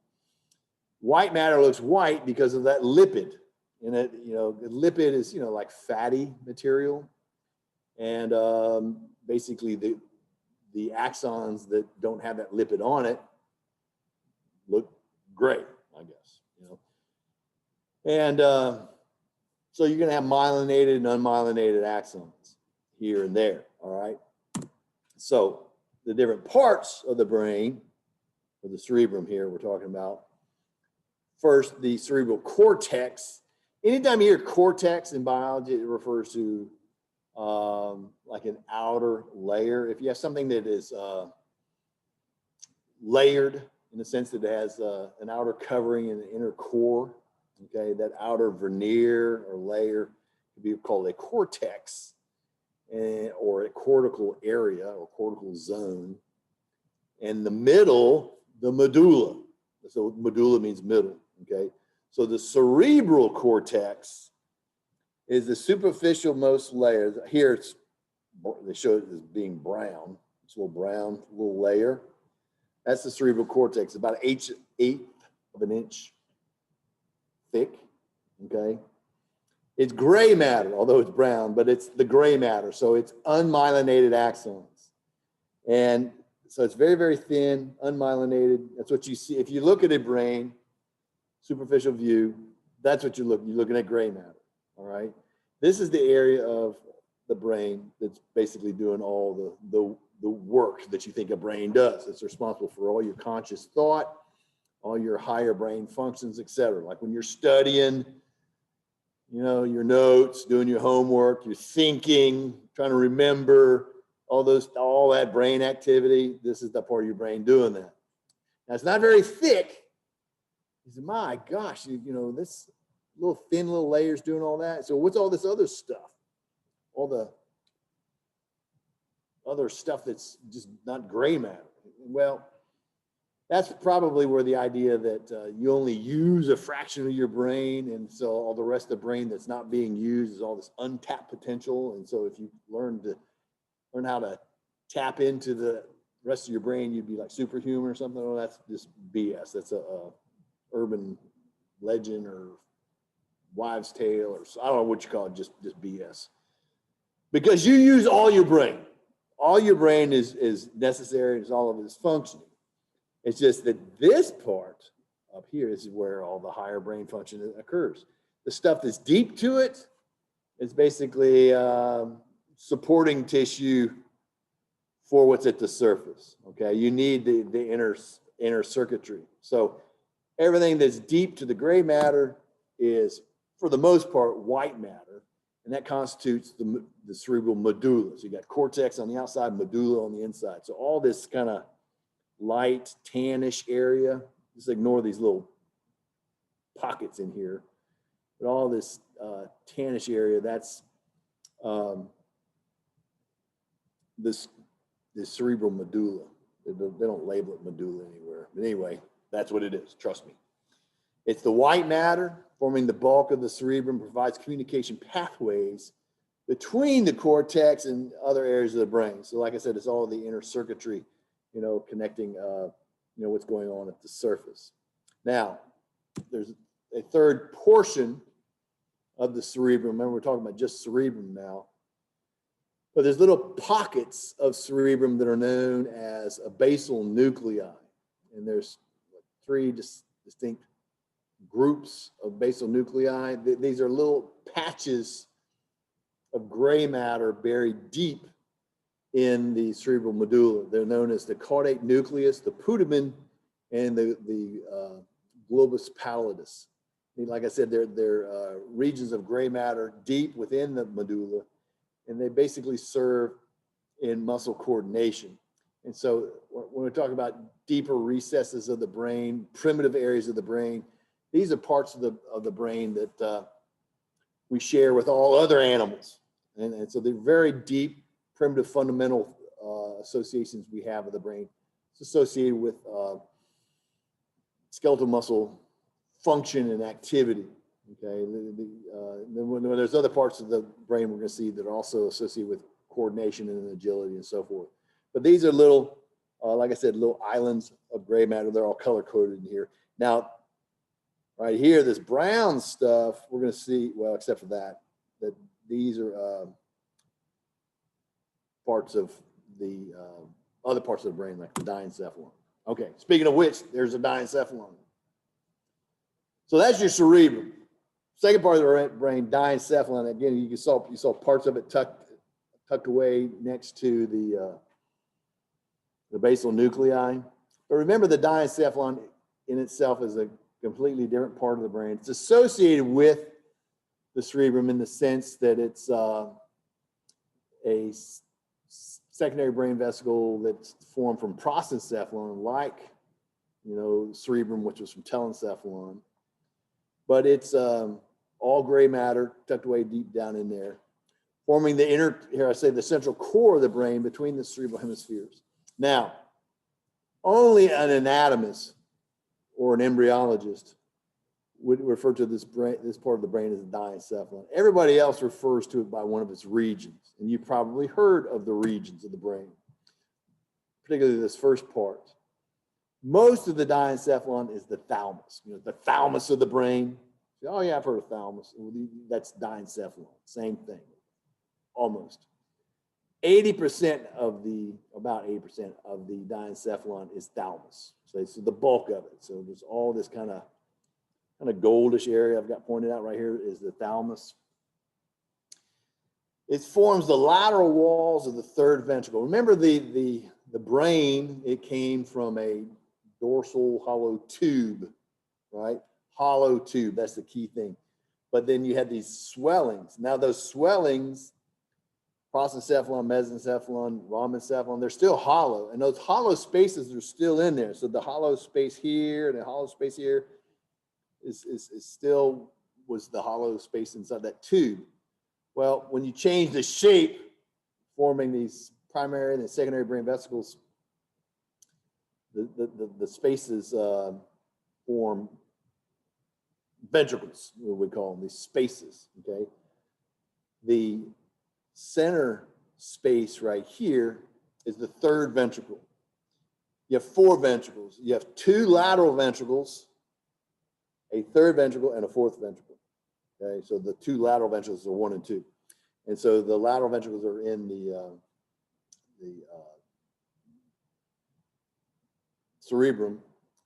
White matter looks white because of that lipid. And it, you know, the lipid is, you know, like fatty material. And basically the axons that don't have that lipid on it look gray, I guess, you know. And so you're going to have myelinated and unmyelinated axons here and there, all right? So the different parts of the brain, or the cerebrum here we're talking about. First, the cerebral cortex. Anytime you hear cortex in biology, it refers to like an outer layer. If you have something that is layered in the sense that it has an outer covering and an inner core, okay, that outer veneer or layer could be called a cortex, or a cortical area or cortical zone. And the middle, the medulla. So medulla means middle, okay? So the cerebral cortex is the superficial most layer. Here they show it as being brown. It's a little brown, little layer. That's the cerebral cortex, about an eighth of an inch thick, okay? It's gray matter, although it's brown, but it's the gray matter. So it's unmyelinated axons. And so it's very, very thin, unmyelinated. That's what you see. If you look at a brain, superficial view, that's what you're looking at gray matter, all right? This is the area of the brain that's basically doing all the work that you think a brain does. It's responsible for all your conscious thought, all your higher brain functions, et cetera. Like when you're studying, you know, your notes, doing your homework, you're thinking, trying to remember, all that brain activity. This is the part of your brain doing that. Now it's not very thick. You say, my gosh, you know, this little thin little layers doing all that. So what's all this other stuff? All the other stuff that's just not gray matter. Well, that's probably where the idea that you only use a fraction of your brain, and so all the rest of the brain that's not being used is all this untapped potential. And so if you learn how to tap into the rest of your brain, you'd be like superhuman or something. Oh, that's just BS. That's a urban legend or wives' tale, or I don't know what you call it, just BS. Because you use all your brain. All your brain is necessary, it's all of it is functioning. It's just that this part up here is where all the higher brain function occurs. The stuff that's deep to it is basically supporting tissue for what's at the surface, okay? You need the inner circuitry. So everything that's deep to the gray matter is for the most part, white matter, and that constitutes the cerebral medulla. So you got cortex on the outside, medulla on the inside. So all this kind of light tannish area, just ignore these little pockets in here, but all this tannish area, that's this cerebral medulla. They don't label it medulla anywhere, but anyway, that's what it is, trust me. It's the white matter forming the bulk of the cerebrum, provides communication pathways between the cortex and other areas of the brain. So like I said, it's all the inner circuitry, you know, connecting, you know, what's going on at the surface. Now, there's a third portion of the cerebrum. Remember, we're talking about just cerebrum now. But there's little pockets of cerebrum that are known as a basal nuclei. And there's three distinct groups of basal nuclei. These are little patches of gray matter buried deep in the cerebral medulla. They're known as the caudate nucleus, the putamen, and the globus pallidus. Like I said, they're regions of gray matter deep within the medulla, and they basically serve in muscle coordination. And so when we talk about deeper recesses of the brain, primitive areas of the brain, these are parts of the brain that we share with all other animals. And so they're very deep, primitive, fundamental associations we have with the brain. It's associated with skeletal muscle function and activity. Okay, then when there's other parts of the brain we're going to see that are also associated with coordination and agility and so forth. But these are little, like I said, little islands of gray matter. They're all color coded in here. Now, right here, this brown stuff, we're going to see, well, except for that these are parts of the other parts of the brain, like the diencephalon. Okay, speaking of which, there's a diencephalon. So that's your cerebrum. Second part of the brain, diencephalon. Again, you saw parts of it tucked away next to the basal nuclei. But remember, the diencephalon in itself is a completely different part of the brain. It's associated with the cerebrum in the sense that it's a secondary brain vesicle that's formed from prosencephalon, like, you know, cerebrum, which was from telencephalon. But it's all gray matter tucked away deep down in there, forming the inner, here I say, the central core of the brain between the cerebral hemispheres. Now, only an anatomist or an embryologist would refer to this part of the brain as a diencephalon. Everybody else refers to it by one of its regions, and you probably heard of the regions of the brain, particularly this first part. Most of the diencephalon is the thalamus, you know, the thalamus of the brain. Oh yeah, I've heard of thalamus. That's diencephalon, same thing, almost. 80% of about 80% of the diencephalon is thalamus. So it's the bulk of it. So there's all this kind of goldish area I've got pointed out right here is the thalamus. It forms the lateral walls of the third ventricle. Remember the brain, it came from a dorsal hollow tube, right? Hollow tube, that's the key thing. But then you had these swellings. Now those swellings, prosencephalon, mesencephalon, rhombencephalon, they're still hollow. And those hollow spaces are still in there. So the hollow space here and the hollow space here is still was the hollow space inside that tube. Well, when you change the shape, forming these primary and secondary brain vesicles, the spaces form ventricles, what we call them, these spaces, okay? The center space right here is the third ventricle. You have 4 ventricles. You have 2 lateral ventricles, a third ventricle, and a fourth ventricle, okay? So the 2 lateral ventricles are 1 and 2. And so the lateral ventricles are in the cerebrum,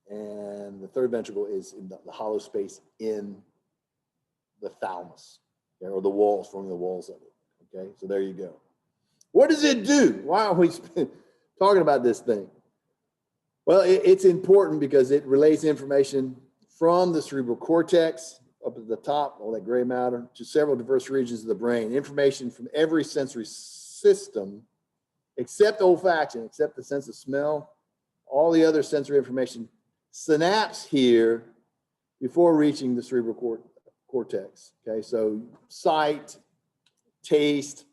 and the third ventricle is in the hollow space in the thalamus, okay, or the walls, forming the walls of it, okay? So there you go. What does it do? Why are we talking about this thing? Well, it's important because it relays information from the cerebral cortex up at the top, all that gray matter, to several diverse regions of the brain. Information from every sensory system, except olfaction, except the sense of smell, all the other sensory information synapse here before reaching the cerebral cortex. Okay, so sight, taste,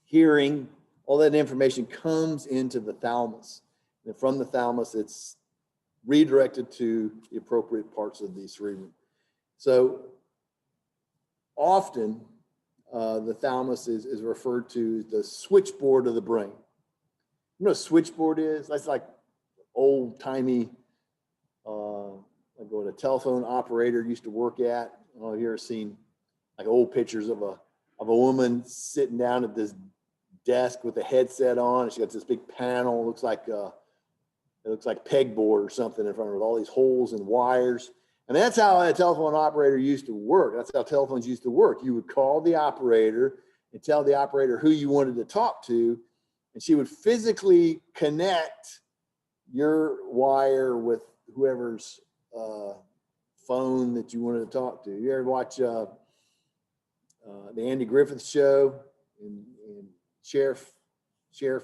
hearing, all that information comes into the thalamus. And from the thalamus, it's redirected to the appropriate parts of the cerebrum. So often, the thalamus is referred to as the switchboard of the brain. You know what a switchboard is? That's like old timey, like what a telephone operator used to work at. Oh, you ever seen like old pictures of a woman sitting down at this desk with a headset on, and she got this big panel. It looks like pegboard or something in front of her with all these holes and wires. And that's how a telephone operator used to work. That's how telephones used to work. You would call the operator and tell the operator who you wanted to talk to, and she would physically connect your wire with whoever's phone that you wanted to talk to. You ever watch the Andy Griffith Show? And Sheriff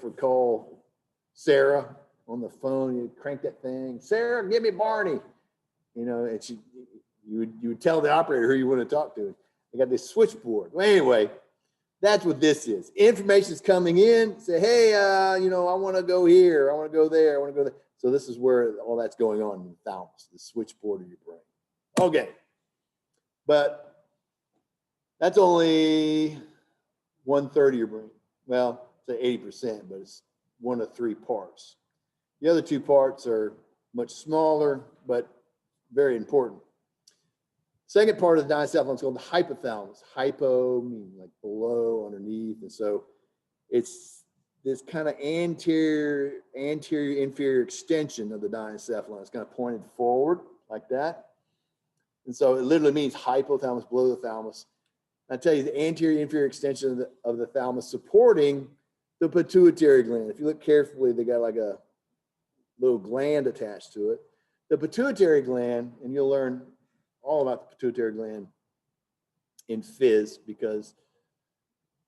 would call Sarah on the phone. You'd crank that thing. Sarah, give me Barney. You know, and you would tell the operator who you want to talk to. They got this switchboard. Well, anyway, that's what this is. Information is coming in. Say, hey, I want to go here. I want to go there. I want to go there. So this is where all that's going on in the thalamus, the switchboard of your brain. Okay, but that's only 1/3 of your brain. Well, say 80%, but it's one of 3 parts. The other 2 parts are much smaller, but very important. Second part of the diencephalon is called the hypothalamus. Hypo means like below, underneath. And so it's this kind of anterior inferior extension of the diencephalon. It's kind of pointed forward like that. And so it literally means hypothalamus, below the thalamus. I tell you, the anterior inferior extension of the thalamus supporting the pituitary gland. If you look carefully, they got like a little gland attached to it. The pituitary gland, and you'll learn all about the pituitary gland in phys, because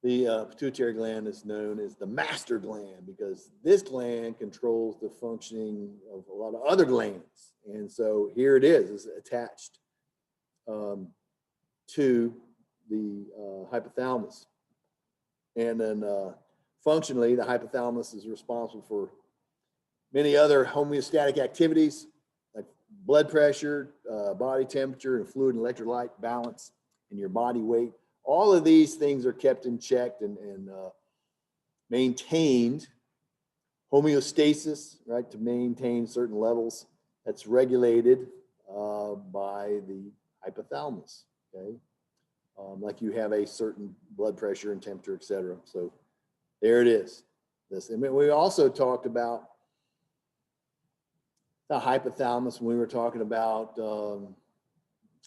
the pituitary gland is known as the master gland, because this gland controls the functioning of a lot of other glands. And so here it is, it's attached to the hypothalamus. And then functionally, the hypothalamus is responsible for many other homeostatic activities like blood pressure, body temperature, and fluid and electrolyte balance, and your body weight. All of these things are kept in check and maintained. Homeostasis, right, to maintain certain levels, that's regulated by the hypothalamus, okay? Like you have a certain blood pressure and temperature, et cetera. So there it is. And we also talked about the hypothalamus when we were talking about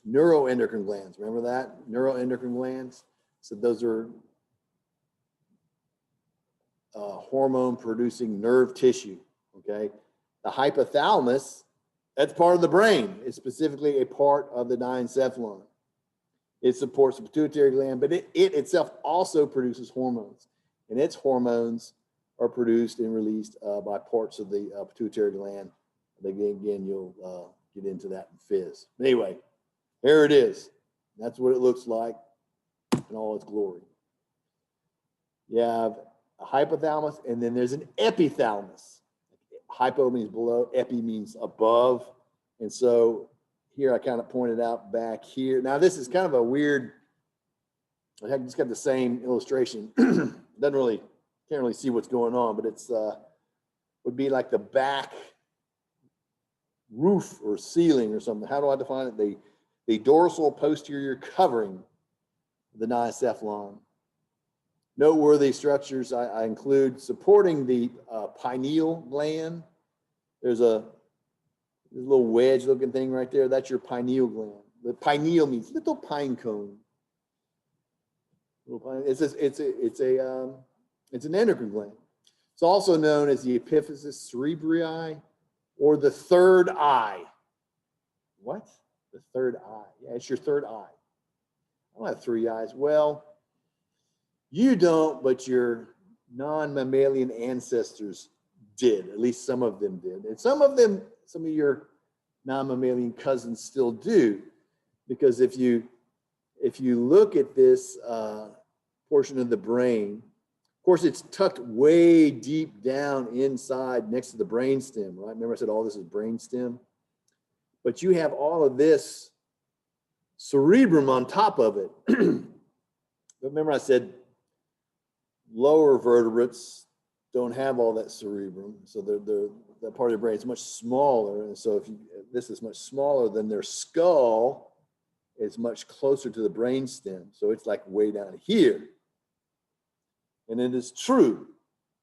neuroendocrine glands. Remember that? Neuroendocrine glands. So those are hormone producing nerve tissue, okay? The hypothalamus, that's part of the brain. It's specifically a part of the diencephalon. It supports the pituitary gland, but it itself also produces hormones. And its hormones are produced and released by parts of the pituitary gland. Again, you'll get into that in phys. But anyway, here it is. That's what it looks like in all its glory. You have a hypothalamus, and then there's an epithalamus. Hypo means below, epi means above. And so here I kind of pointed out back here. Now this is kind of a weird, I just got the same illustration. Can't really see what's going on, but it's would be like the back roof or ceiling or something. How do I define it? The dorsal posterior covering of the diencephalon. Noteworthy structures I include supporting the pineal gland. There's a little wedge looking thing right there. That's your pineal gland. The pineal means little pine cone. It's an endocrine gland. It's also known as the epiphysis cerebri, or the third eye. What? The third eye. Yeah, it's your third eye. I don't have three eyes. Well, you don't, but your non-mammalian ancestors did. At least some of them did. And some of your non-mammalian cousins still do. Because if you look at this portion of the brain, of course, it's tucked way deep down inside next to the brainstem, right? Remember I said all this is brainstem? But you have all of this cerebrum on top of it. But remember I said lower vertebrates don't have all that cerebrum. So that part of the brain is much smaller. And so this is much smaller than their skull, it's much closer to the brainstem. So it's like way down here. And it is true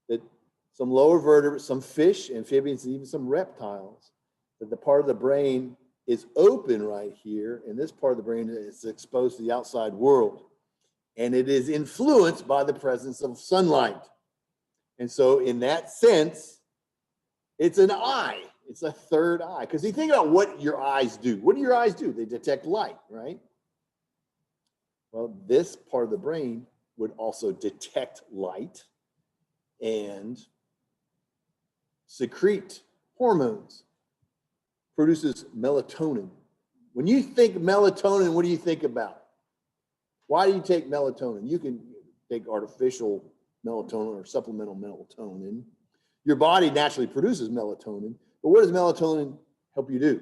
that some lower vertebrates, some fish, amphibians, and even some reptiles, that the part of the brain is open right here, and this part of the brain is exposed to the outside world. And it is influenced by the presence of sunlight. And so in that sense, it's an eye. It's a third eye. Because you think about what your eyes do. What do your eyes do? They detect light, right? Well, this part of the brain would also detect light and secrete hormones, produces melatonin. When you think melatonin, what do you think about? Why do you take melatonin? You can take artificial melatonin or supplemental melatonin. Your body naturally produces melatonin, but what does melatonin help you do?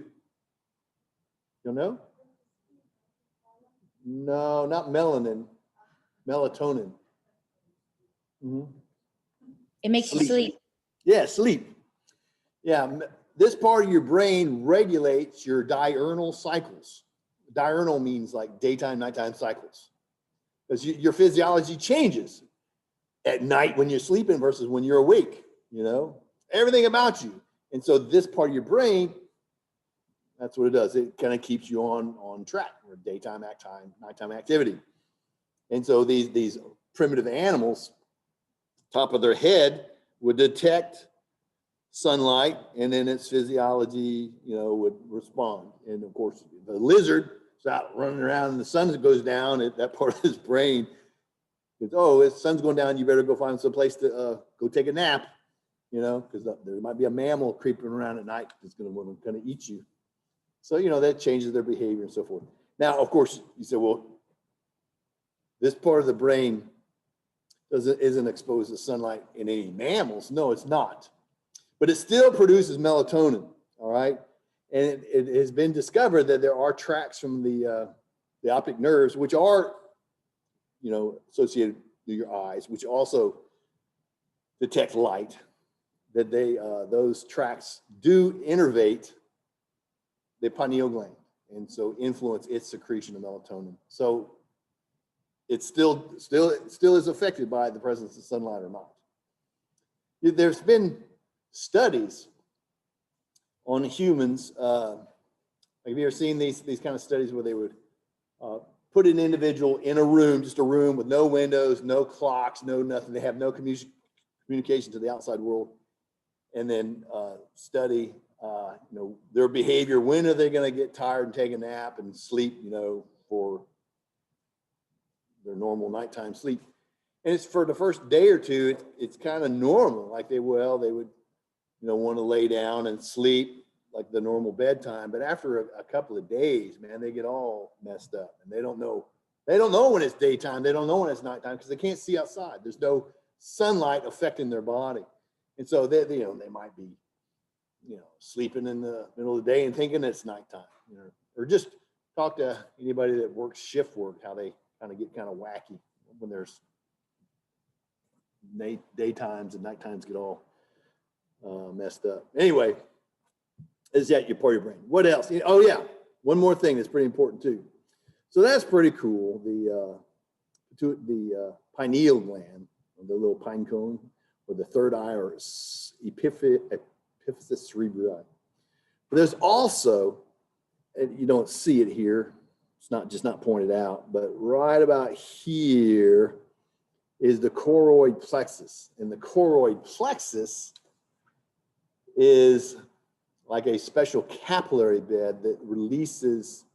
You know? No, not melanin, melatonin. Mm-hmm. It makes you sleep. Yeah, sleep. Yeah, this part of your brain regulates your diurnal cycles. Diurnal means like daytime, nighttime cycles. Because your physiology changes at night when you're sleeping versus when you're awake, you know? Everything about you. And so this part of your brain, that's what it does. It kind of keeps you on track for daytime, nighttime activity. And so these primitive animals, top of their head would detect sunlight, and then its physiology, you know, would respond. And of course, the lizard is out running around, and the sun goes down. That part of his brain goes, "Oh, the sun's going down. You better go find some place to go take a nap," you know, because there might be a mammal creeping around at night that's going to want to kind of eat you. So, you know, that changes their behavior and so forth. Now, of course, you say, well, this part of the brain isn't exposed to sunlight in any mammals. No, it's not. But it still produces melatonin, all right? And it has been discovered that there are tracts from the optic nerves, which are, you know, associated with your eyes, which also detect light, that those tracts do innervate the pineal gland, and so influence its secretion of melatonin. So it still is affected by the presence of sunlight or not. There's been studies on humans. Have you ever seen these kind of studies where they would put an individual in a room, just a room with no windows, no clocks, no nothing. They have no communication to the outside world, and then study you know, their behavior. When are they going to get tired and take a nap and sleep, you know, for their normal nighttime sleep? And it's for the first day or two, it's kind of normal. Like they would, you know, want to lay down and sleep like the normal bedtime. But after a couple of days, man, they get all messed up, and they don't know when it's daytime. They don't know when it's nighttime because they can't see outside. There's no sunlight affecting their body. And so they might be, you know, sleeping in the middle of the day and thinking it's nighttime, you know, or just talk to anybody that works shift work, how they kind of get kind of wacky when there's daytimes and nighttimes get all messed up. Anyway, is that your part of your brain? What else? Oh yeah, one more thing that's pretty important too. So that's pretty cool. The pineal gland, or the little pine cone, or the third eye, or epiphysis cerebri. But there's also, and you don't see it here, it's not pointed out, but right about here is the choroid plexus. And the choroid plexus is like a special capillary bed that releases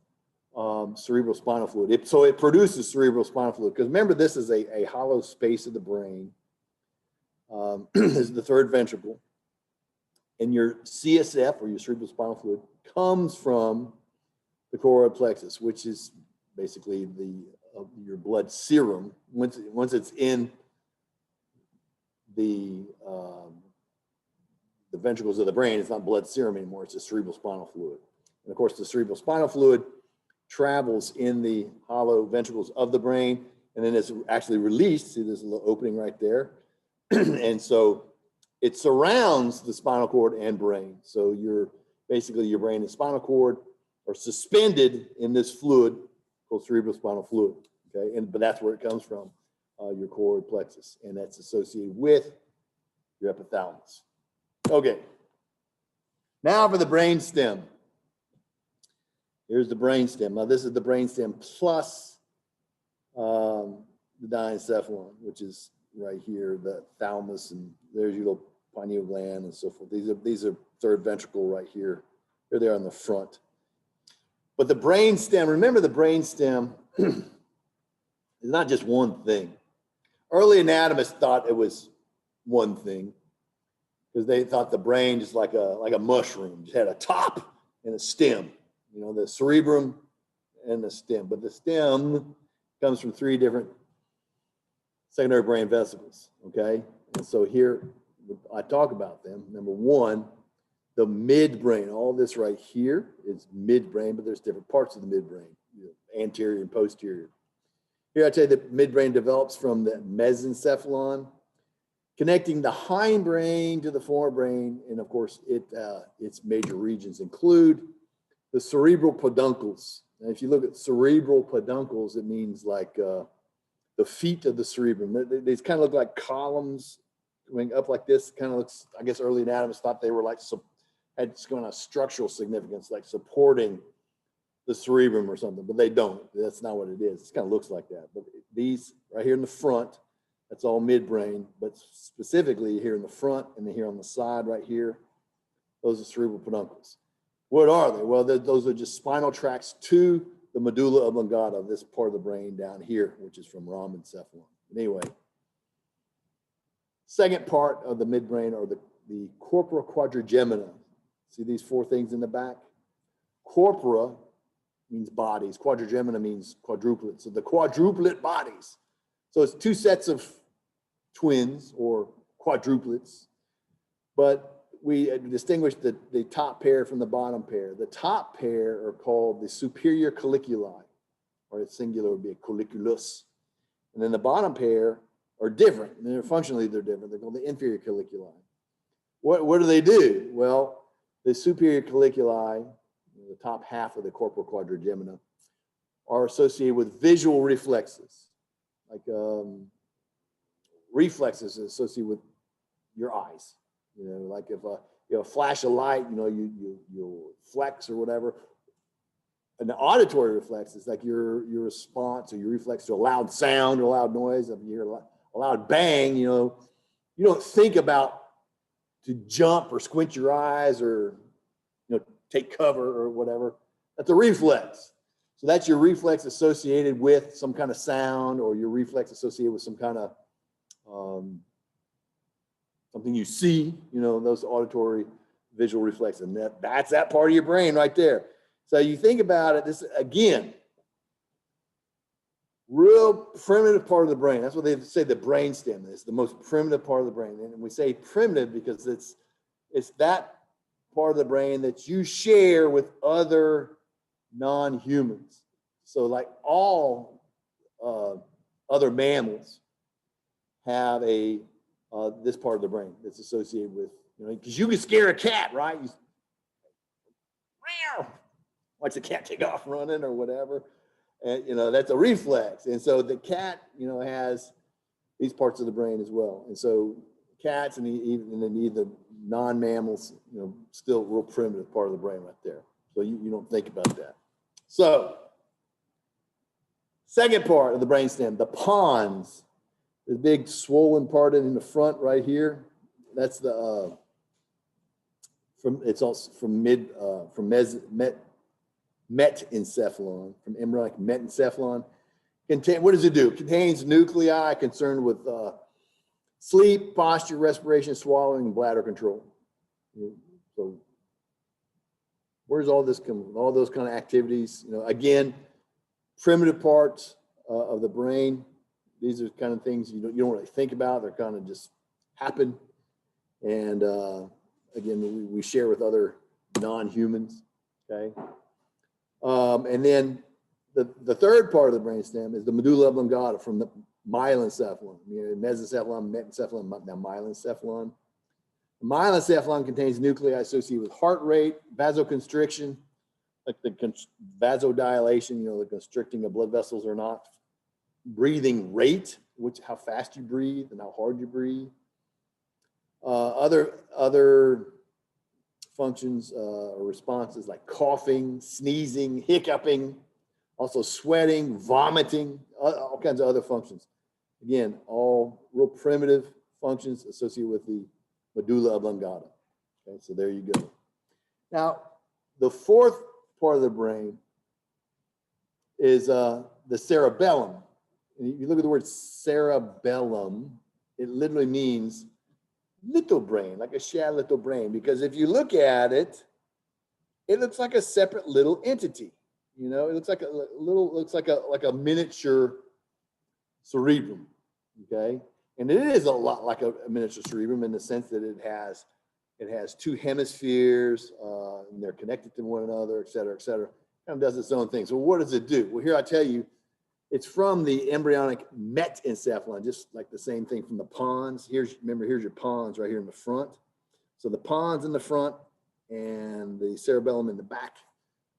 cerebral spinal fluid. So it produces cerebral spinal fluid. Because remember, this is a hollow space of the brain. This is the third ventricle. And your CSF, or your cerebral spinal fluid, comes from the choroid plexus, which is basically your blood serum. Once it's in the ventricles of the brain, it's not blood serum anymore, it's a cerebral spinal fluid. And of course, the cerebral spinal fluid travels in the hollow ventricles of the brain, and then it's actually released. See, there's a little opening right there. And so it surrounds the spinal cord and brain. So basically your brain and spinal cord are suspended in this fluid called cerebral spinal fluid. Okay, but that's where it comes from, your choroid plexus, and that's associated with your epithalamus. Okay, now for the brain stem. Here's the brain stem. Now this is the brain stem plus the diencephalon, which is right here, the thalamus, and there's your little pineal gland and so forth. These are third ventricle right here. Here they are on the front. But the brain stem, remember the brain stem is not just one thing. Early anatomists thought it was one thing because they thought the brain just like a mushroom, just had a top and a stem, you know, the cerebrum and the stem. But the stem comes from 3 different secondary brain vesicles, okay? And so here I talk about them. Number 1, the midbrain. All this right here is midbrain, but there's different parts of the midbrain, you know, anterior and posterior. Here I tell you the midbrain develops from the mesencephalon, connecting the hindbrain to the forebrain, and of course, its major regions include the cerebral peduncles. And if you look at cerebral peduncles, it means like the feet of the cerebrum. They kind of look like columns going up like this. Kind of looks, I guess early anatomists thought they were like, had some kind of structural significance, like supporting the cerebrum or something, but they don't. That's not what it is. It kind of looks like that. But these right here in the front, that's all midbrain, but specifically here in the front and then here on the side right here, those are cerebral peduncles. What are they? Well, those are just spinal tracts to the medulla oblongata, this part of the brain down here, which is from rhombencephalon. But anyway, second part of the midbrain are the corpora quadrigemina. See these 4 things in the back? Corpora means bodies. Quadrigemina means quadruplet. So the quadruplet bodies. So it's 2 sets of twins or quadruplets, but we distinguish the top pair from the bottom pair. The top pair are called the superior colliculi, or its singular would be a colliculus. And then the bottom pair are different. And functionally, they're different. They're called the inferior colliculi. What do they do? Well, the superior colliculi, the top half of the corpora quadrigemina, are associated with visual reflexes. Like reflexes associated with your eyes. You know, like if you flash a light, you know, you'll flex or whatever. And the auditory reflex is like your response or your reflex to a loud sound or a loud noise. If you hear a loud bang, you know, you don't think about to jump or squint your eyes or, you know, take cover or whatever. That's a reflex. So that's your reflex associated with some kind of sound, or your reflex associated with some kind of something you see, you know, those auditory visual reflexes. And that's that part of your brain right there. So you think about it, this again, real primitive part of the brain. That's what they say the brain stem is, the most primitive part of the brain. And we say primitive because it's that part of the brain that you share with other non-humans. So like all other mammals have this part of the brain that's associated with, you know, because you can scare a cat, right? Watch the cat take off running or whatever. And, you know, that's a reflex. And so the cat, you know, has these parts of the brain as well. And so cats and even the non-mammals, you know, still real primitive part of the brain right there. So you don't think about that. So second part of the brainstem, the pons, the big swollen part in the front right here. That's the it's also from metencephalon, from embryonic metencephalon. What does it do? It contains nuclei concerned with sleep, posture, respiration, swallowing, and bladder control. So where's all this come from? All those kind of activities, again, primitive parts of the brain. These are kind of things you don't really think about. They're kind of just happen. And again, we share with other non-humans, okay? And then the third part of the brainstem is the medulla oblongata from the myelencephalon. Mesencephalon, metencephalon, now myelencephalon. The myelencephalon contains nuclei associated with heart rate, vasoconstriction, like the vasodilation, the constricting of blood vessels or not, breathing rate, how fast you breathe and how hard you breathe. Other functions or responses like coughing, sneezing, hiccuping, also sweating, vomiting, all kinds of other functions. Again, all real primitive functions associated with the medulla oblongata. Okay, so there you go. Now, the fourth part of the brain is the cerebellum. And if you look at the word cerebellum, it literally means little brain, like a shy little brain, because if you look at it, it looks like a separate little entity. It looks like a miniature cerebrum, okay? And it is a lot like a miniature cerebrum in the sense that it has two hemispheres, and they're connected to one another, et cetera, et cetera. Kind of does its own thing. So what does it do? Well, here I tell you, it's from the embryonic metencephalon, just like the same thing from the pons. Here's your pons right here in the front. So the pons in the front and the cerebellum in the back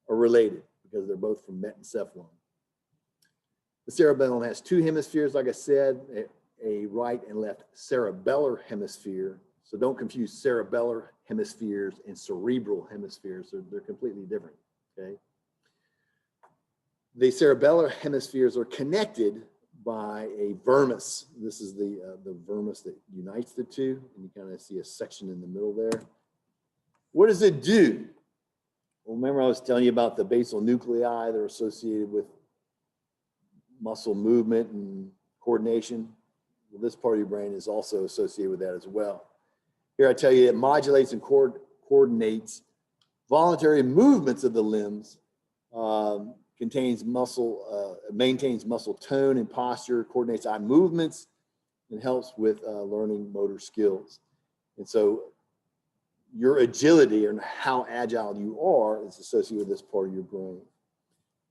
are related because they're both from metencephalon. The cerebellum has two hemispheres, like I said, a right and left cerebellar hemisphere. So don't confuse cerebellar hemispheres and cerebral hemispheres. They're completely different, okay? The cerebellar hemispheres are connected by a vermis. This is the vermis that unites the two, and you kind of see a section in the middle there. What does it do? Well, remember I was telling you about the basal nuclei that are associated with muscle movement and coordination. Well, this part of your brain is also associated with that as well. Here I tell you it modulates and coordinates voluntary movements of the limbs, maintains muscle tone and posture, coordinates eye movements, and helps with learning motor skills. And so your agility and how agile you are is associated with this part of your brain.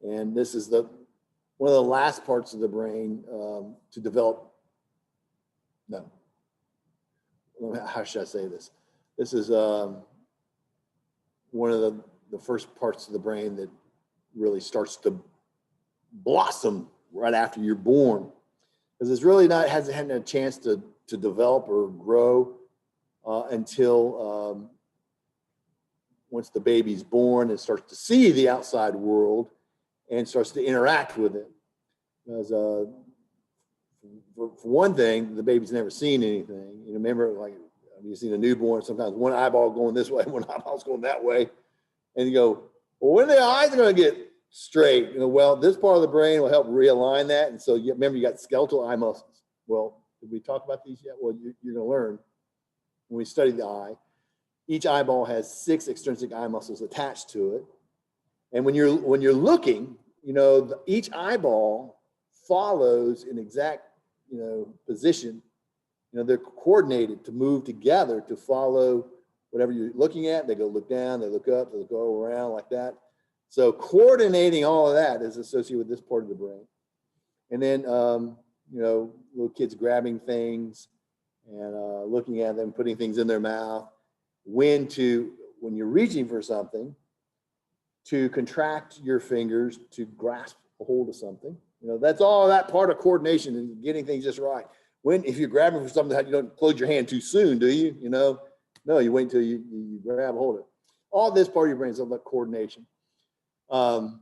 And this is one of the last parts of the brain to develop. No, how should I say this? This is one of the first parts of the brain that really starts to blossom right after you're born, because it's really hasn't had a chance to develop or grow until once the baby's born and starts to see the outside world and starts to interact with it. Because for one thing, the baby's never seen anything. Remember, like you've seen a newborn, sometimes one eyeball going this way, one eyeball's going that way, and you go, well, when the eyes are going to get straight? Well, this part of the brain will help realign that. And so remember, you got skeletal eye muscles. Well, did we talk about these yet? Well, you're going to learn when we study the eye. Each eyeball has 6 extrinsic eye muscles attached to it. And when you're looking, each eyeball follows an exact, position. They're coordinated to move together to follow whatever you're looking at. They go look down, they look up, they go around like that. So coordinating all of that is associated with this part of the brain. And then, little kids grabbing things and looking at them, putting things in their mouth. When you're reaching for something, to contract your fingers to grasp a hold of something. That's all that part of coordination and getting things just right. If you're grabbing for something, you don't close your hand too soon, do you? No, you wait until you grab a hold of it. All this part of your brain is all about coordination. And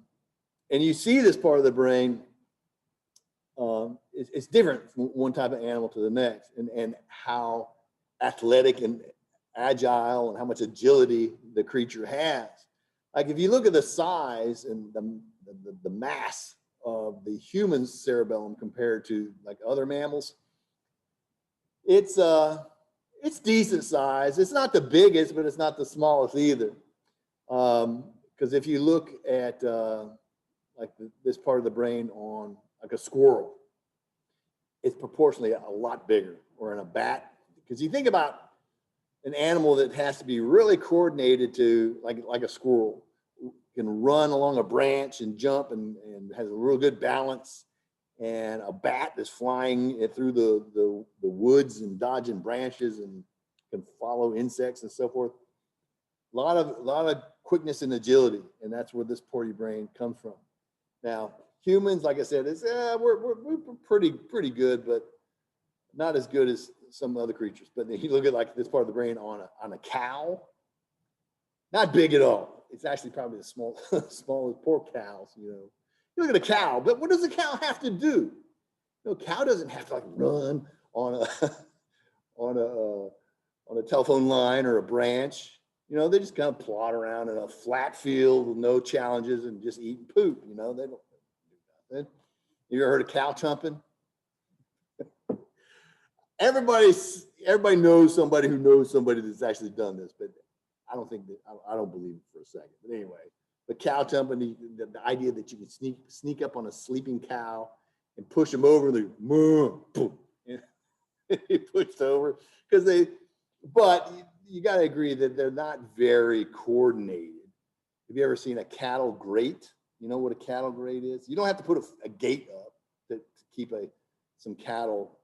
you see this part of the brain, it's different from one type of animal to the next, and how athletic and agile and how much agility the creature has. like if you look at the size and the mass of the human cerebellum compared to like other mammals, it's decent size. It's not the biggest, but it's not the smallest either. Because if you look at like this part of the brain on like a squirrel, it's proportionally a lot bigger, or in a bat. Because you think about an animal that has to be really coordinated to, like a squirrel, can run along a branch and jump and has a real good balance, and a bat that's flying through the woods and dodging branches and can follow insects and so forth. A lot of quickness and agility, and that's where this porty brain comes from. Now, humans, like I said, we're pretty good, but not as good as some other creatures. But if you look at like this part of the brain on a cow, not big at all. It's actually probably the smallest poor cows. You look at a cow, but what does a cow have to do? A cow doesn't have to like run on a on a telephone line or a branch. They just kind of plod around in a flat field with no challenges and just eat and poop. They don't do nothing. You ever heard of cow chumping? Everybody knows somebody who knows somebody that's actually done this, but I don't believe it for a second. But anyway, the cow chumping, the idea that you can sneak up on a sleeping cow and push them over, and they boom, he pushed over but you got to agree that they're not very coordinated. Have you ever seen a cattle grate? You know what a cattle grate is? You don't have to put a gate up to keep some cattle,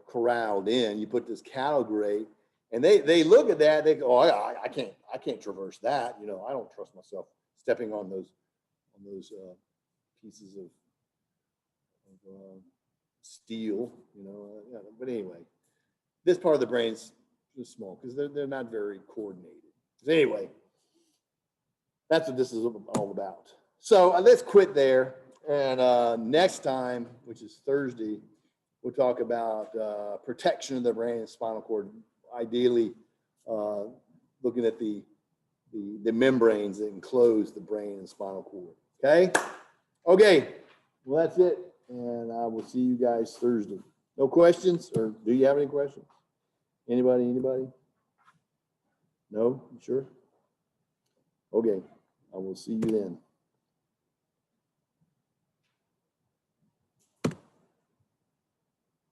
corralled in. You put this cattle grate, and they look at that. They go, "Oh, I can't traverse that. I don't trust myself stepping on those pieces of steel." But anyway, this part of the brain's small because they're not very coordinated. So anyway, that's what this is all about. So let's quit there. And next time, which is Thursday, we'll talk about protection of the brain and spinal cord, ideally looking at the membranes that enclose the brain and spinal cord. Okay, well, that's it. And I will see you guys Thursday. No questions? Or do you have any questions? Anybody? No? You sure? Okay, I will see you then.